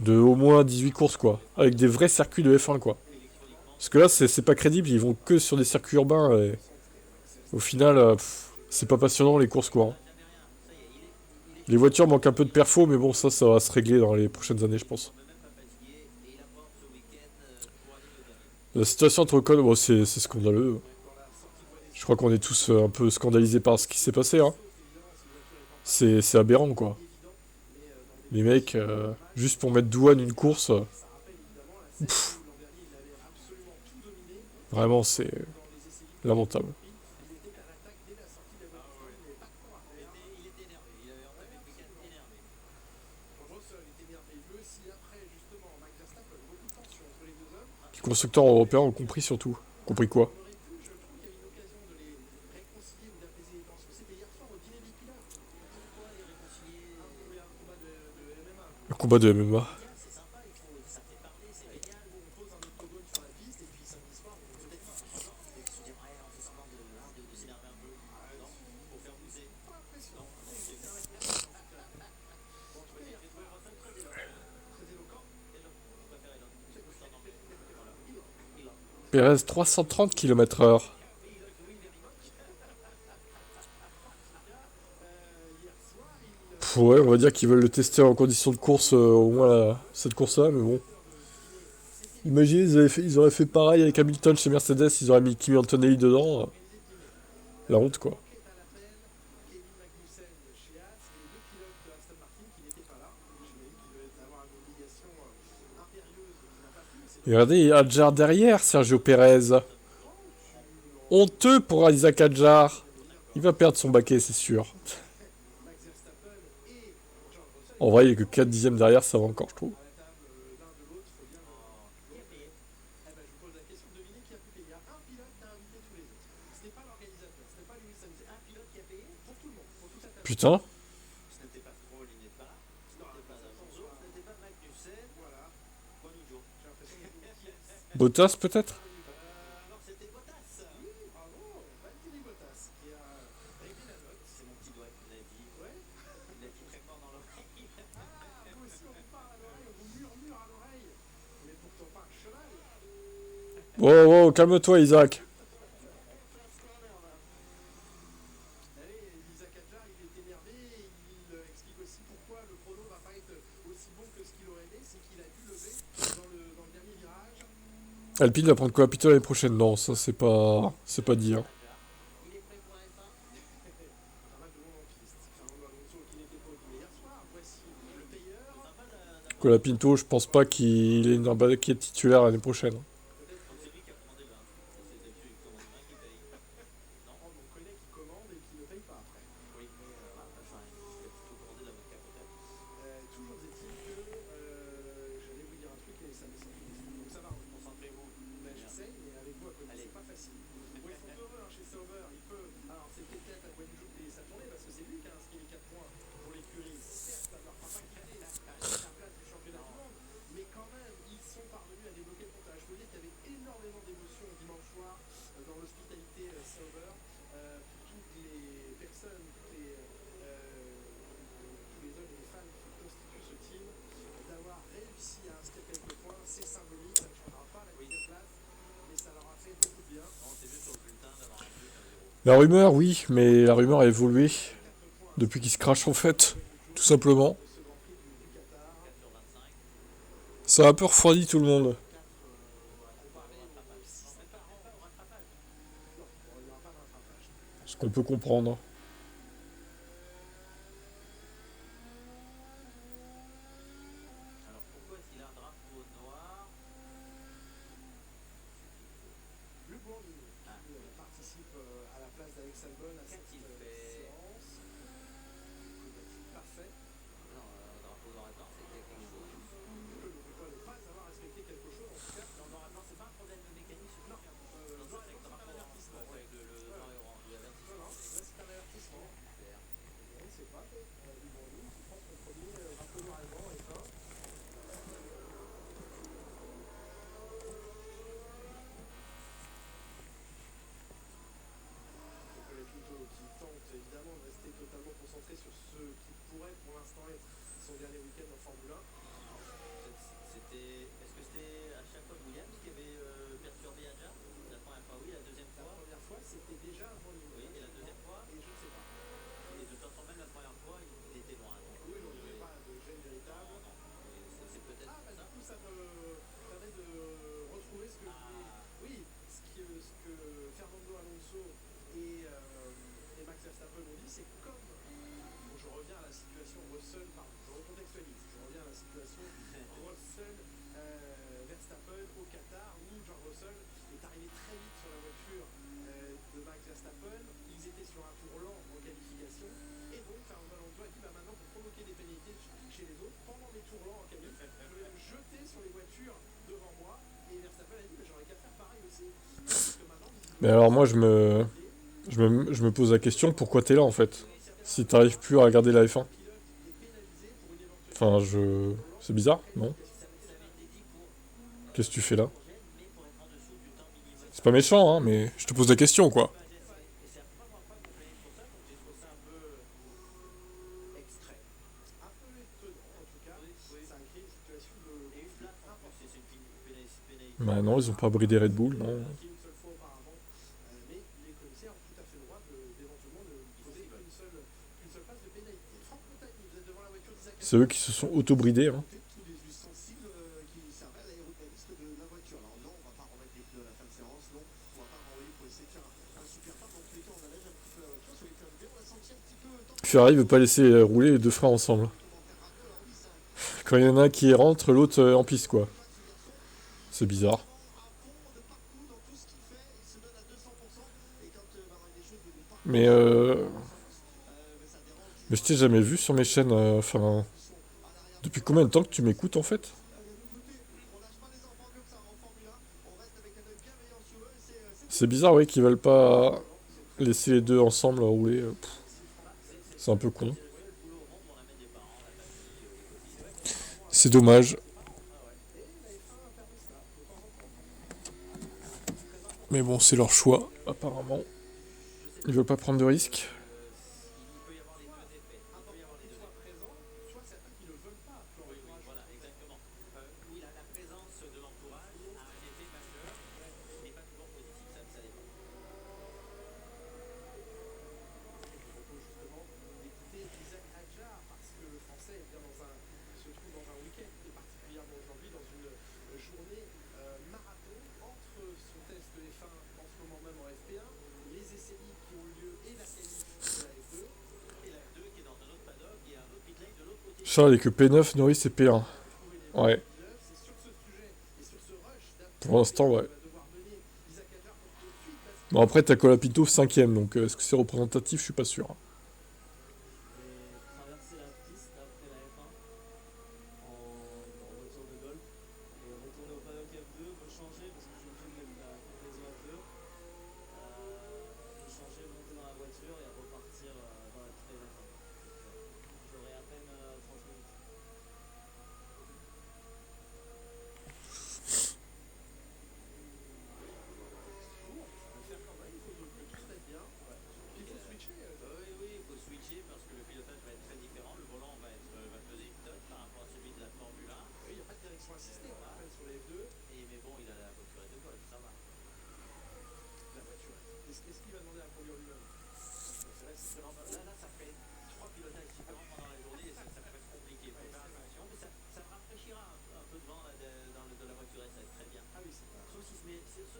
au moins 18 courses, quoi. Avec des vrais circuits de F1, quoi. Parce que là, c'est pas crédible, ils vont que sur des circuits urbains et au final, c'est pas passionnant les courses, quoi, hein. Les voitures manquent un peu de perfo, mais bon, ça va se régler dans les prochaines années, je pense. La situation entre Ocon, bon, c'est scandaleux. Je crois qu'on est tous un peu scandalisés par ce qui s'est passé, hein. C'est aberrant, quoi. Les mecs, juste pour mettre douane une course, pff, vraiment c'est lamentable. Les constructeurs européens ont compris surtout. Compris quoi? Le combat de MMA. Pérez 330 km/h. Ouais, on va dire qu'ils veulent le tester en conditions de course, au moins cette course-là, mais bon. Imaginez, ils auraient fait pareil avec Hamilton chez Mercedes, ils auraient mis Kimi Antonelli dedans. La honte, quoi. Et regardez, il y a Hadjar derrière, Sergio Pérez. Honteux pour Isaac Hadjar. Il va perdre son baquet, c'est sûr. En vrai, il n'y a que 4 dixièmes derrière, ça va encore, je trouve. Putain. Bottas, peut-être? Wow, wow, calme-toi, Isaac. Alpine va prendre quoi plutôt l'année prochaine? Non, ça c'est pas dit. Hein. Colapinto, je pense pas qu'il ait une baquet titulaire l'année prochaine. La rumeur, oui, mais la rumeur a évolué depuis qu'il se crache en fait, tout simplement. Ça a un peu refroidi tout le monde. Ce qu'on peut comprendre. situation Russell-Verstappen au Qatar, où George Russell est arrivé très vite sur la voiture de Max Verstappen. Ils étaient sur un tour lent en qualification, et donc Fernando Alonso a dit bah, maintenant pour provoquer des pénalités chez les autres, pendant les tours lents en qualif, je vais me jeter sur les voitures devant moi, et Verstappen a dit bah, j'aurais qu'à faire pareil aussi. Parce que maintenant, Mais alors moi je me pose la question pourquoi t'es là en fait. Si t'arrives plus à regarder la F1. Enfin je. C'est bizarre, non? Qu'est-ce que tu fais là? C'est pas méchant, hein, mais je te pose la question quoi. extrait. Un peu étonnant en tout cas, ça a créé une situation de conflit important. Bah non, ils ont pas bridé Red Bull, non. Qui une seule fois auparavant, mais les commissaires ont tout à fait le droit d'éventuellement ne poser qu'une seule phase de pénalité. Franck Montagny, vous êtes devant la voiture d'Isaac C'est eux qui se sont auto-bridés, hein. tous les ustensiles qui servaient à l'aérodynamisme de la voiture. Alors non, on va pas remettre les pneus à la fin de séance, non, on va pas renvoyer pour essayer de faire un super pas. Dans tous les cas, on allège un petit peu la voiture, sur les faire du bien, on l'a senti un petit peu tendu Ferrari veut pas laisser rouler les deux freins ensemble. Quand il y en a un qui rentre, l'autre en piste quoi. C'est bizarre. de partout dans tout ce qu'il fait, il se donne à 200%, et quand les choses ne vont pas, Mais ça dérange. Mais je t'ai jamais vu sur mes chaînes, enfin. Depuis combien de temps que tu m'écoutes en fait? On lâche pas les enfants comme ça en Formule 1, on reste avec un œil bienveillant sur eux, c'est C'est bizarre, oui, qu'ils veulent pas laisser les deux ensemble rouler. C'est un peu con. C'est dommage. Mais bon, c'est leur choix, apparemment. Ils veulent pas prendre de risques. soit présent, soit certains qui ne veulent pas. Voilà, exactement. Oui, la présence de l'entourage a un effet majeur, mais pas toujours positif, ça dépend. Je vous propose justement d'écouter Isaac Hadjar, parce que le français eh bien, se trouve dans un week-end, et particulièrement aujourd'hui dans une journée marathon entre son test F1 en ce moment même en FP1, les essais libres qui ont eu lieu et la qualif de la F2. Et la F2 qui est dans un autre paddock et un autre pit lane de l'autre côté. Charles est que P9, Norris et P1. Ouais, C'est sur ce sujet et sur ce rush pour l'instant, ouais. va devoir mener Isaac Hadjar pour tout de suite basculer. Bon, après, t'as Colapito 5ème, donc est-ce que c'est représentatif? Je suis pas sûr. Et traverser la piste après la F1 en voiture de golf et retourner au paddock F2, me changer parce que je suis obligé de mettre la combinaison F2, me changer, monter dans la voiture et repartir dans la piste F1. J'aurai à peine 30 minutes. Faire quand même, il faut que tout se mette bien. Puis il faut switcher. Oui, il faut switcher parce que le pilotage va être très différent. Le volant va peser une tonne par rapport à celui de la Formule 1. Il n'y a pas de direction assistée, on rappelle sur les F2. Mais bon, il a la voiture de golf, ça va. La voiture. Est-ce qu'il va demander à conduire lui-même? C'est vrai, c'est vraiment- là, ça fait 3 pilotages différents pendant la journée et ça peut être compliqué. Il faut faire attention, mais ça me rafraîchira un peu devant de la voiture et ça va être très bien. Ah oui, c'est pas. Sauf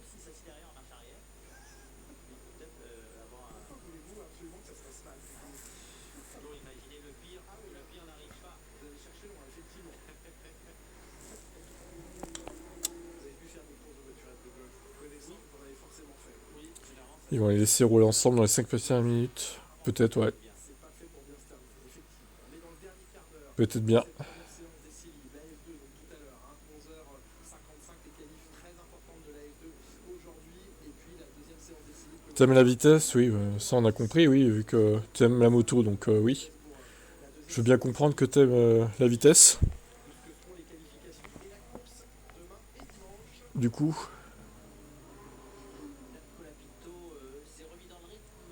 si ça se derrière en marche arrière. Il peut peut-être avoir un. Pourquoi voulez-vous absolument que ça se passe mal? Toujours imaginer le pire, le pire n'arrive pas. Vous allez chercher loin, effectivement. Vous avez pu faire des courses de voiturette de golf. Connaissant, vous en avez forcément fait. Oui, généralement, Ils vont les laisser rouler ensemble dans les 5 premières minutes. Peut-être, ouais. C'est pas fait pour bien se terminer, effectivement. Mais dans le dernier quart d'heure, Peut-être bien. cette première séance d'essai libre, la F2, donc tout à l'heure, 11h55, les qualifs très importantes de la F2 aujourd'hui, et puis la deuxième séance d'essai libre. T'aimes la vitesse? Oui, ça on a compris, oui, vu que t'aimes la moto, donc oui. Je veux bien comprendre que t'aimes la vitesse. Ce que seront les qualifications et la course demain et dimanche. Du coup, Colapinto s'est remis dans le rythme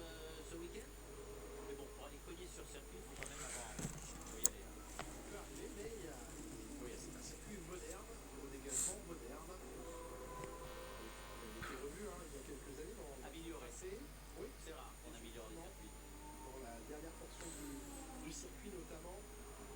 ce week-end. Mais bon, pour aller cogner sur circuit, il faut quand même avoir envie. Il faut y aller. Ça peut arriver, mais c'est un circuit moderne, au dégagement moderne. Il a été revu il y a quelques années dans le Amélioré. passé. Oui, C'est rare qu'on améliore les circuits. dans la dernière portion du circuit notamment.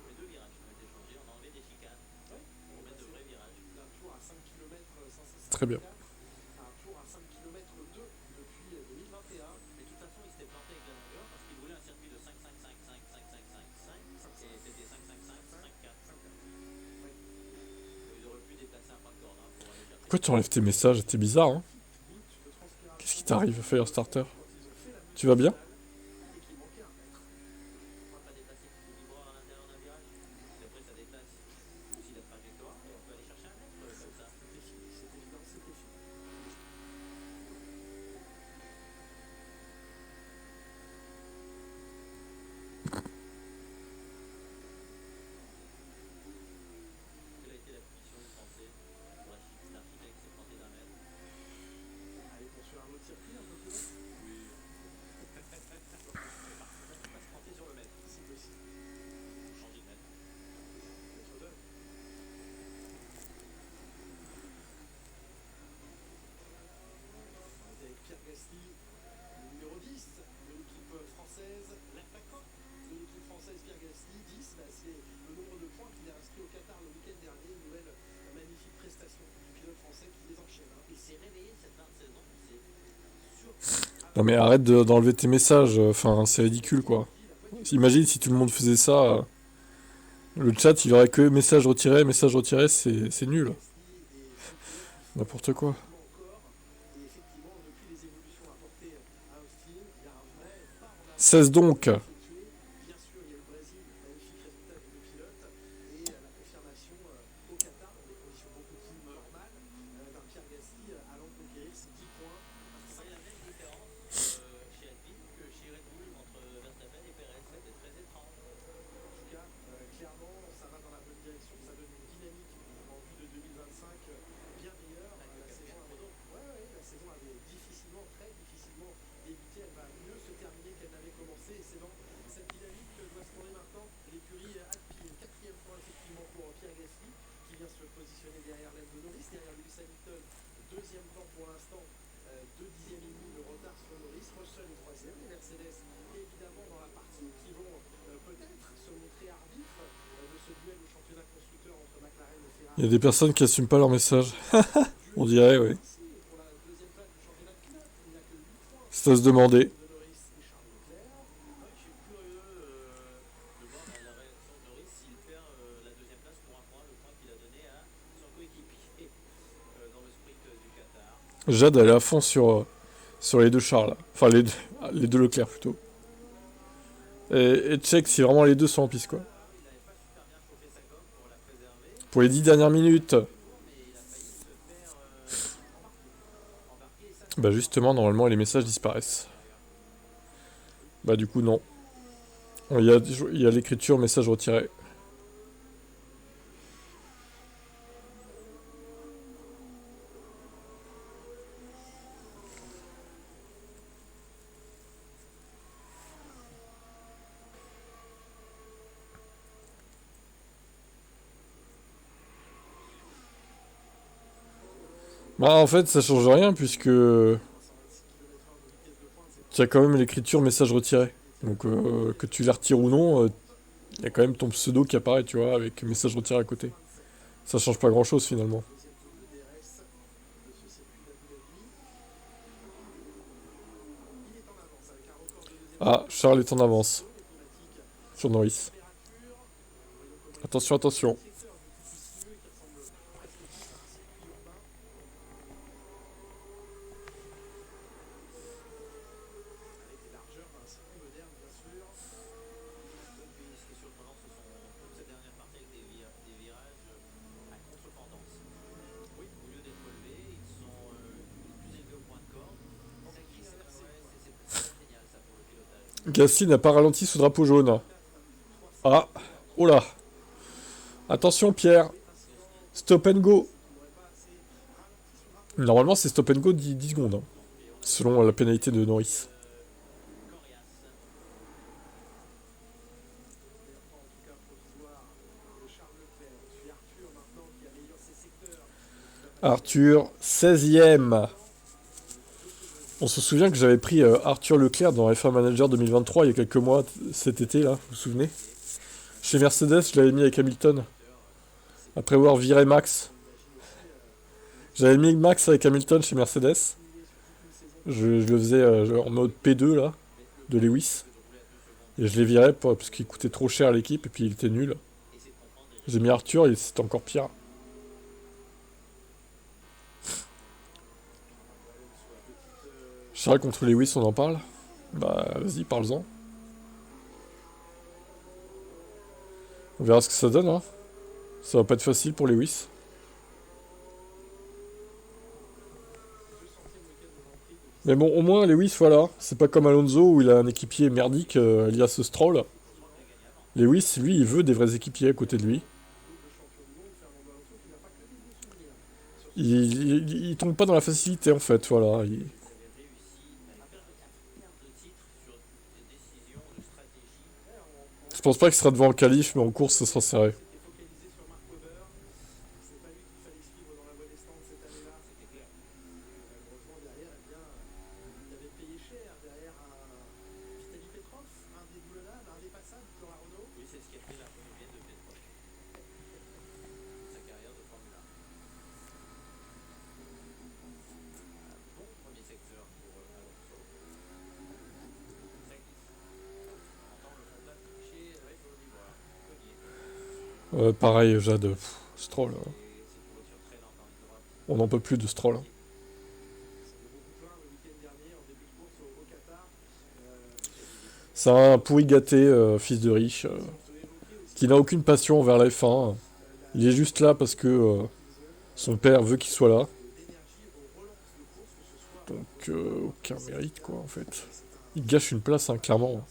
Les 2 virages qui ont été changés, on a enlevé des chicanes pour mettre de vrais virages. Un tour à 5 km 554. Très bien. Un tour à 5 km 2 depuis 2021. Mais de toute façon, il s'était planté avec la longueur parce qu'il voulait un circuit de 5-5-5-5-5-5-5-5 et c'était 5-5-5-5-4. Oui, Pourquoi tu enlèves tes messages? T'es bizarre, hein? Qu'est-ce qui t'arrive, Firestarter? Tu vas bien? On va pas déplacer le livreur à l'intérieur d'un virage. Et après, ça déplace aussi la trajectoire et on peut aller chercher un mètre comme ça. C'est évident, c'est fini. Quelle a été la punition du français pour l'architecte qui s'est planté d'un mètre? Allez, poursuivre un autre circuit un peu plus long. Oui. Pas se planter sur le mètre. C'est possible. Changer de mètre. Mètre 2. On était avec Pierre Gasly, le numéro 10 de l'équipe française, l'attaquant de l'équipe française Pierre Gasly. 10, c'est le nombre de points qu'il a inscrit au Qatar le week-end dernier. Une nouvelle magnifique prestation du pilote français qui les enchaîne. Il s'est réveillé cette fin de saison. C'est sûr. Non mais arrête d'enlever tes messages, enfin c'est ridicule quoi. Imagine si tout le monde faisait ça, le chat il aurait que message retiré, c'est nul. N'importe quoi. Encore. Et effectivement, depuis les évolutions apportées à Austin, il y a un vrai pas en avant 16 donc. effectué. Bien sûr, il y a le Brésil, magnifique résultat des deux pilotes. Et la confirmation au Qatar, dans des conditions beaucoup plus normales, d'un Pierre Gasly allant conquérir ses 10 points. C'est la même différence chez Alpine que chez Red Bull entre Verstappen et Perez. C'était très étrange. En tout cas, clairement, ça va dans la bonne direction. Ça donne une dynamique en vue de 2025 bien meilleure. La saison avait difficilement, très difficilement débuté. Elle va mieux se terminer qu'elle n'avait commencé. Et c'est dans cette dynamique que doit se tourner maintenant l'écurie Alpine. Quatrième point effectivement pour Pierre Gasly qui vient se positionner derrière Lando Norris, derrière Lewis Hamilton. Deuxième temps pour l'instant, 2 dixièmes et demi de retard sur Norris. Russell est troisième. Les Mercedes évidemment dans la partie qui vont peut-être se montrer arbitres de ce duel au championnat constructeur entre McLaren et Ferrari. Il y a des personnes qui assument pas leur message. On dirait, oui. Pour la deuxième place du championnat de pilote, il n'a que 8 points C'est à se demander. de Norris et Charles Leclerc. Moi, je suis curieux de voir la réaction de Norris s'il perd la deuxième place pour un point, le point qu'il a donné à son coéquipier dans le sprint du Qatar. Jade elle est à fond sur les deux Charles. Enfin les deux Leclerc plutôt. Et check si vraiment les deux sont en piste quoi. Il n'avait pas super bien chauffé sa gomme pour la préserver, Pour les 10 dernières minutes. mais il a failli se faire embarquer. Et ça, Bah justement normalement les messages disparaissent. Bah du coup non. Il y a l'écriture message retiré. Bah en fait ça change rien puisque tu as quand même l'écriture message retiré. Donc que tu les retires ou non, il y a quand même ton pseudo qui apparaît, tu vois, avec message retiré à côté. Ça change pas grand chose finalement. Ah, Charles est en avance. Sur Norris. Attention, attention. Avec des largeurs d'un circuit moderne, bien sûr. et puis, ce qui est surprenant, ce sont toute cette dernière partie avec des virages à contre-tendance. Oui, au lieu d'être relevés, ils sont plus élevés au point de corde. C'est génial ça pour le pilotage. Gasly n'a pas ralenti sous drapeau jaune. Ah, oh là. Attention Pierre. Stop and go. Normalement c'est stop and go 10 secondes. Hein, selon la pénalité de Norris. Arthur, 16ème. On se souvient que j'avais pris Arthur Leclerc dans F1 Manager 2023 il y a quelques mois, cet été là, vous vous souvenez? Chez Mercedes, je l'avais mis avec Hamilton. Après avoir viré Max. J'avais mis Max avec Hamilton chez Mercedes. Je le faisais en mode P2 là, de Lewis. Et je l'ai viré parce qu'il coûtait trop cher à l'équipe et puis il était nul. J'ai mis Arthur et c'était encore pire. Charles contre Lewis, on en parle? Bah, vas-y, parle-en. On verra ce que ça donne, hein. Ça va pas être facile pour Lewis. Mais bon, au moins, Lewis, voilà. C'est pas comme Alonso où il a un équipier merdique, alias Stroll. Lewis, lui, il veut des vrais équipiers à côté de lui. Il tombe pas dans la facilité, en fait, voilà. Je pense pas qu'il sera devant le qualif, mais en course, ça sera serré. Pareil, Jade. Stroll. On n'en peut plus de Stroll. C'est un pourri gâté, fils de riche, qui n'a aucune passion envers la F1. Il est juste là parce que son père veut qu'il soit là. Donc, aucun mérite, quoi, en fait. Il gâche une place, hein, clairement.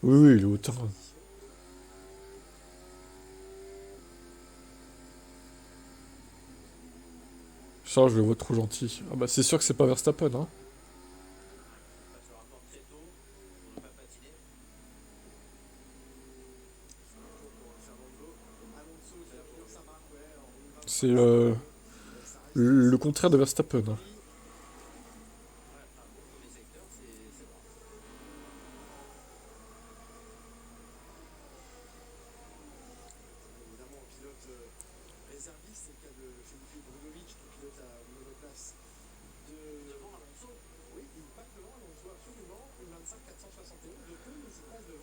Oui, oui, il est autant. Charles, je le vois trop gentil. Ah bah c'est sûr que c'est pas Verstappen, hein. C'est le contraire de Verstappen.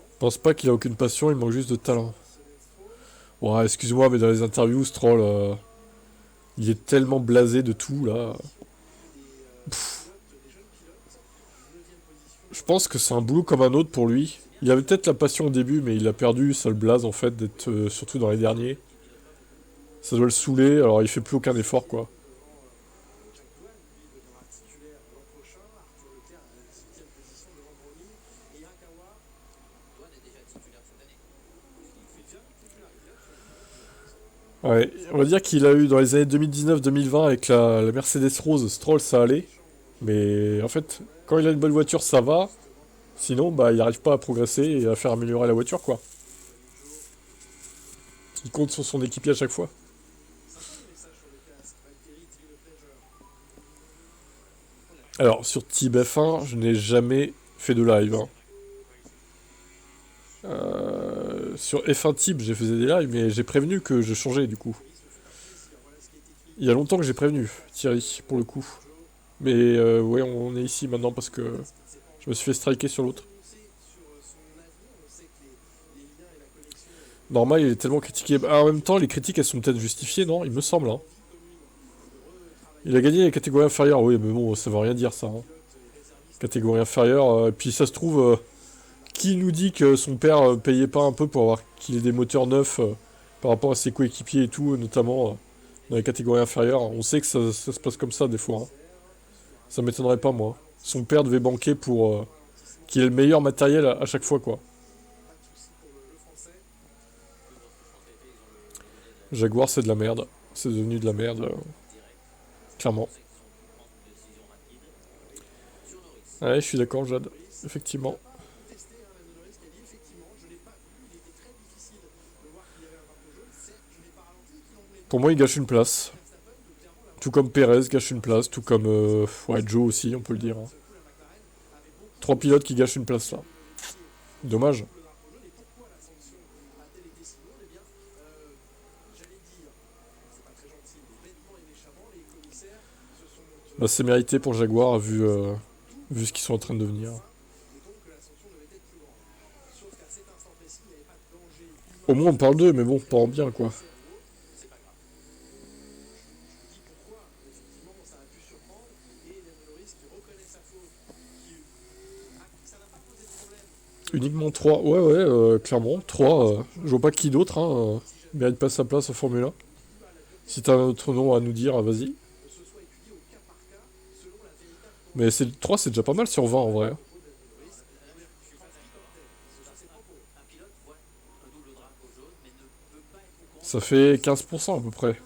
Je pense pas qu'il a aucune passion, il manque juste de talent. Ouais, excuse-moi, mais dans les interviews, Stroll, il est tellement blasé de tout, là. Pff. Je pense que c'est un boulot comme un autre pour lui. Il avait peut-être la passion au début, mais il a perdu, ça le blase, en fait, d'être surtout dans les derniers. Ça doit le saouler, alors il fait plus aucun effort, quoi. Ouais, on va dire qu'il a eu dans les années 2019-2020 avec la Mercedes Rose, Stroll, ça allait. Mais en fait, quand il a une bonne voiture, ça va. Sinon, bah, il n'arrive pas à progresser et à faire améliorer la voiture, quoi. Il compte sur son équipier à chaque fois. Alors, sur Tib F1, je n'ai jamais fait de live, hein. Sur F1 Tib, j'ai fait des lives, mais j'ai prévenu que je changeais, du coup. Il y a longtemps que j'ai prévenu, Thierry, pour le coup. Mais ouais, on est ici maintenant parce que je me suis fait striker sur l'autre. Normal, il est tellement critiqué. Ah, en même temps, les critiques, elles sont peut-être justifiées, non? Il me semble, hein. Il a gagné les catégories inférieures, oui, mais bon, ça veut rien dire, ça, hein. Catégorie inférieure, et puis ça se trouve, qui nous dit que son père payait pas un peu pour avoir qu'il ait des moteurs neufs par rapport à ses coéquipiers et tout, notamment dans les catégories inférieures. On sait que ça se passe comme ça, des fois, hein. Ça m'étonnerait pas, moi. Son père devait banquer pour qu'il ait le meilleur matériel à chaque fois, quoi. Jaguar, c'est de la merde. C'est devenu de la merde, clairement. Ouais, je suis d'accord, Jade. Effectivement. Pour moi, il gâche une place. Tout comme Perez gâche une place, tout comme ouais, Joe aussi, on peut le dire, hein. 3 pilotes qui gâchent une place, là. Dommage. Bah, c'est mérité pour Jaguar, vu ce qu'ils sont en train de devenir. et donc que l'ascension devait être plus grande. Sauf qu'à cet instant précis, il n'y avait pas de danger humain Au moins, on parle d'eux, mais bon, pas en bien, quoi. c'est pas grave. Je dis pourquoi, effectivement, ça a pu surprendre, et Lando Norris qui reconnaît sa faute, ça n'a pas posé de problème. Uniquement 3. Ouais, ouais, clairement. 3. Je vois pas qui d'autre, mérite pas sa place en Formule 1. Si t'as un autre nom à nous dire, vas-y. Que ce soit étudié au cas par cas, selon la véritable Mais 3, c'est déjà pas mal sur 20 en vrai. propos de Lando Norris. Je suis pas d'accord. Ce sont ses propos. Un pilote voit un double drapeau jaune, mais ne peut pas être au courant Ça fait 15% à peu près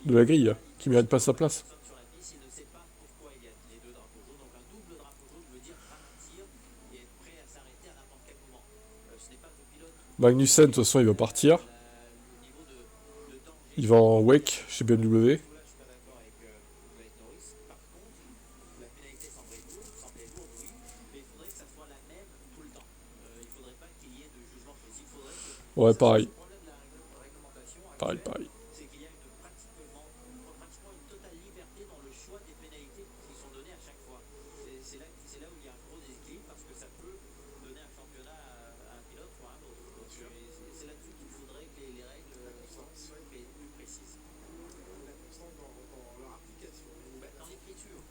de la grille qui mérite pas sa place. personne sur la piste, il ne sait pas pourquoi il y a les deux drapeaux jaunes. Donc un double drapeau jaune veut dire ralentir et être prêt à s'arrêter à n'importe quel moment. Ce n'est pas au pilote Magnussen, de toute façon, il va partir. le niveau de danger. Il va en wake chez BMW. Là, je suis pas d'accord avec Norris. Par contre, la pénalité semblait lourde, oui, mais il faudrait que ça soit la même tout le temps. Il faudrait pas qu'il y ait de jugement possible. Il faudrait que Ouais, pareil. le problème de la réglementation Pareil, actuelle, pareil. c'est qu'il y a pratiquement une totale liberté dans le choix des pénalités qui sont données à chaque fois. C'est là où il y a un gros déséquilibre parce que ça peut donner un championnat à un pilote ou à un autre. Donc c'est là-dessus qu'il faudrait que les règles soient plus précises. La constante dans leur application. Dans l'écriture,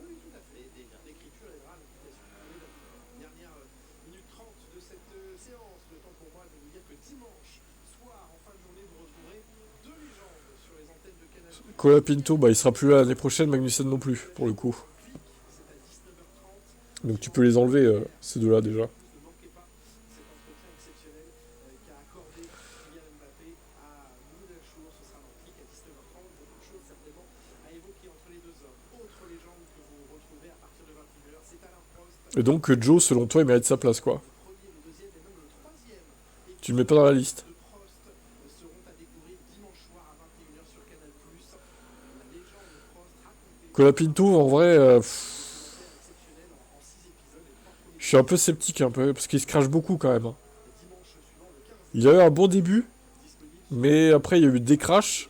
Oui, tout à fait. déjà. L'écriture aidera à l'application. On est d'accord. Dernière minute 30 de cette séance. Le temps pour moi de vous dire que dimanche soir, en fin de journée, vous retrouverez deux légendes sur les antennes de Canal+. Colapinto, bah, il sera plus là l'année prochaine. Magnussen non plus, pour le coup. C'est à 19h30. Donc tu peux les enlever, ces deux-là déjà. Ne manquez pas cet entretien exceptionnel qu'a accordé Kylian Mbappé à Mounet Chour. Ce sera dans le clic à 19h30. Beaucoup de choses certainement à évoquer entre les deux hommes. Autre légende que vous retrouvez à partir de 21h, c'est Alain Prost. Et donc Joe, selon toi, il mérite sa place, quoi. Le premier, le deuxième et même le troisième Tu le mets pas dans la liste. de Prost seront à découvrir dimanche soir à 21h sur Canal+. La légende de Prost racontée Colapinto, en vrai, exceptionnel en 6 épisodes et 3 premiers je suis un peu sceptique, un peu, parce qu'il se crache beaucoup quand même. dimanche suivant le 15 Il a eu un bon début, disponible mais après il y a eu des crashs.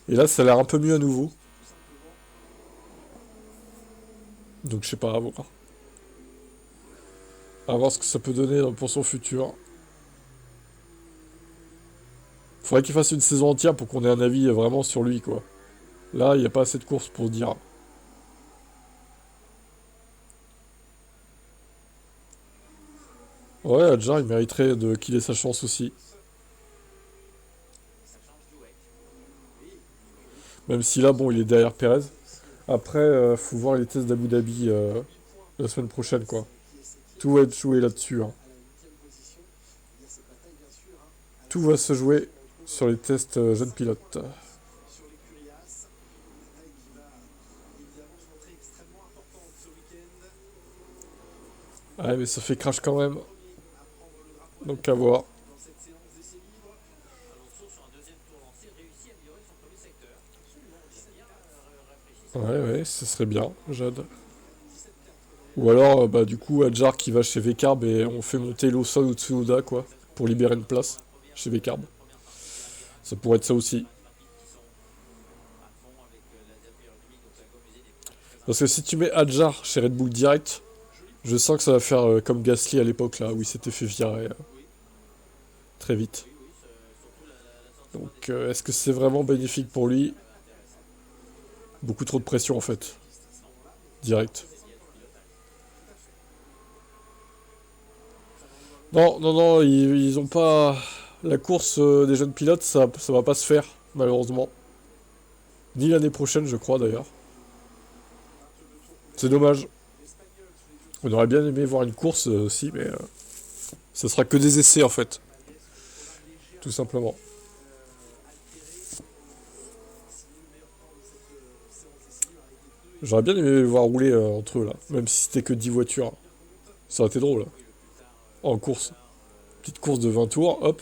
Et là, ça a l'air un peu mieux à nouveau. tout simplement. Donc je sais pas, à voir. À voir ce que ça peut donner pour son futur. Faudrait qu'il fasse une saison entière pour qu'on ait un avis vraiment sur lui, quoi. Là, il n'y a pas assez de courses pour dire. Ouais, Adjar, il mériterait qu'il ait sa chance aussi. Ça change du WEC. Même si là, bon, il est derrière Perez. Après, faut voir les tests d'Abu Dhabi la semaine prochaine, quoi. Tout va être joué là-dessus. Hein. Tout va se jouer sur les tests jeunes pilotes. Sur les Curias, bataille qui va évidemment se montrer extrêmement importante ce week-end. Ouais, mais ça fait crash quand même. À prendre le drapeau Donc à voir. dans cette séance d'essais libres. Alonso, sur un deuxième tour lancé, réussit à améliorer son premier secteur. Absolument, il a bien réfléchi. Ouais, ce serait bien, Jade. Ou alors, bah du coup, Adjar qui va chez Vcarb et on fait monter Lawson ou Tsunoda, quoi, pour libérer une place chez Vcarb. Ça pourrait être ça aussi. Parce que si tu mets Adjar chez Red Bull direct, je sens que ça va faire comme Gasly à l'époque, là, où il s'était fait virer très vite. Donc, est-ce que c'est vraiment bénéfique pour lui? Beaucoup trop de pression, en fait. Direct. Non, non, non, ils ont pas... La course des jeunes pilotes, ça va pas se faire, malheureusement. Ni l'année prochaine, je crois, d'ailleurs. C'est dommage. On aurait bien aimé voir une course aussi, mais... ça sera que des essais, en fait. Tout simplement. J'aurais bien aimé les voir rouler entre eux, là. Même si c'était que 10 voitures. Ça aurait été drôle, là. En course. Petite course de 20 tours, hop.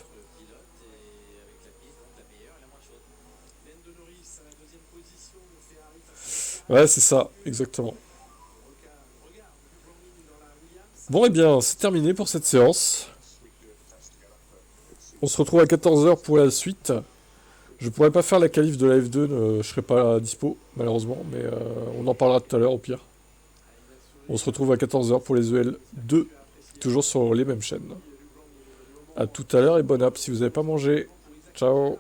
Lando Norris à la deuxième position, le Ferrari Ouais, c'est ça, exactement. Bon, et bien, c'est terminé pour cette séance. On se retrouve à 14h pour la suite. Je pourrais pas faire la qualif de la F2, je serai pas dispo, malheureusement, mais on en parlera tout à l'heure au pire. On se retrouve à 14h pour les EL2, toujours sur les mêmes chaînes. A tout à l'heure et bonne app si vous n'avez pas mangé. Ciao.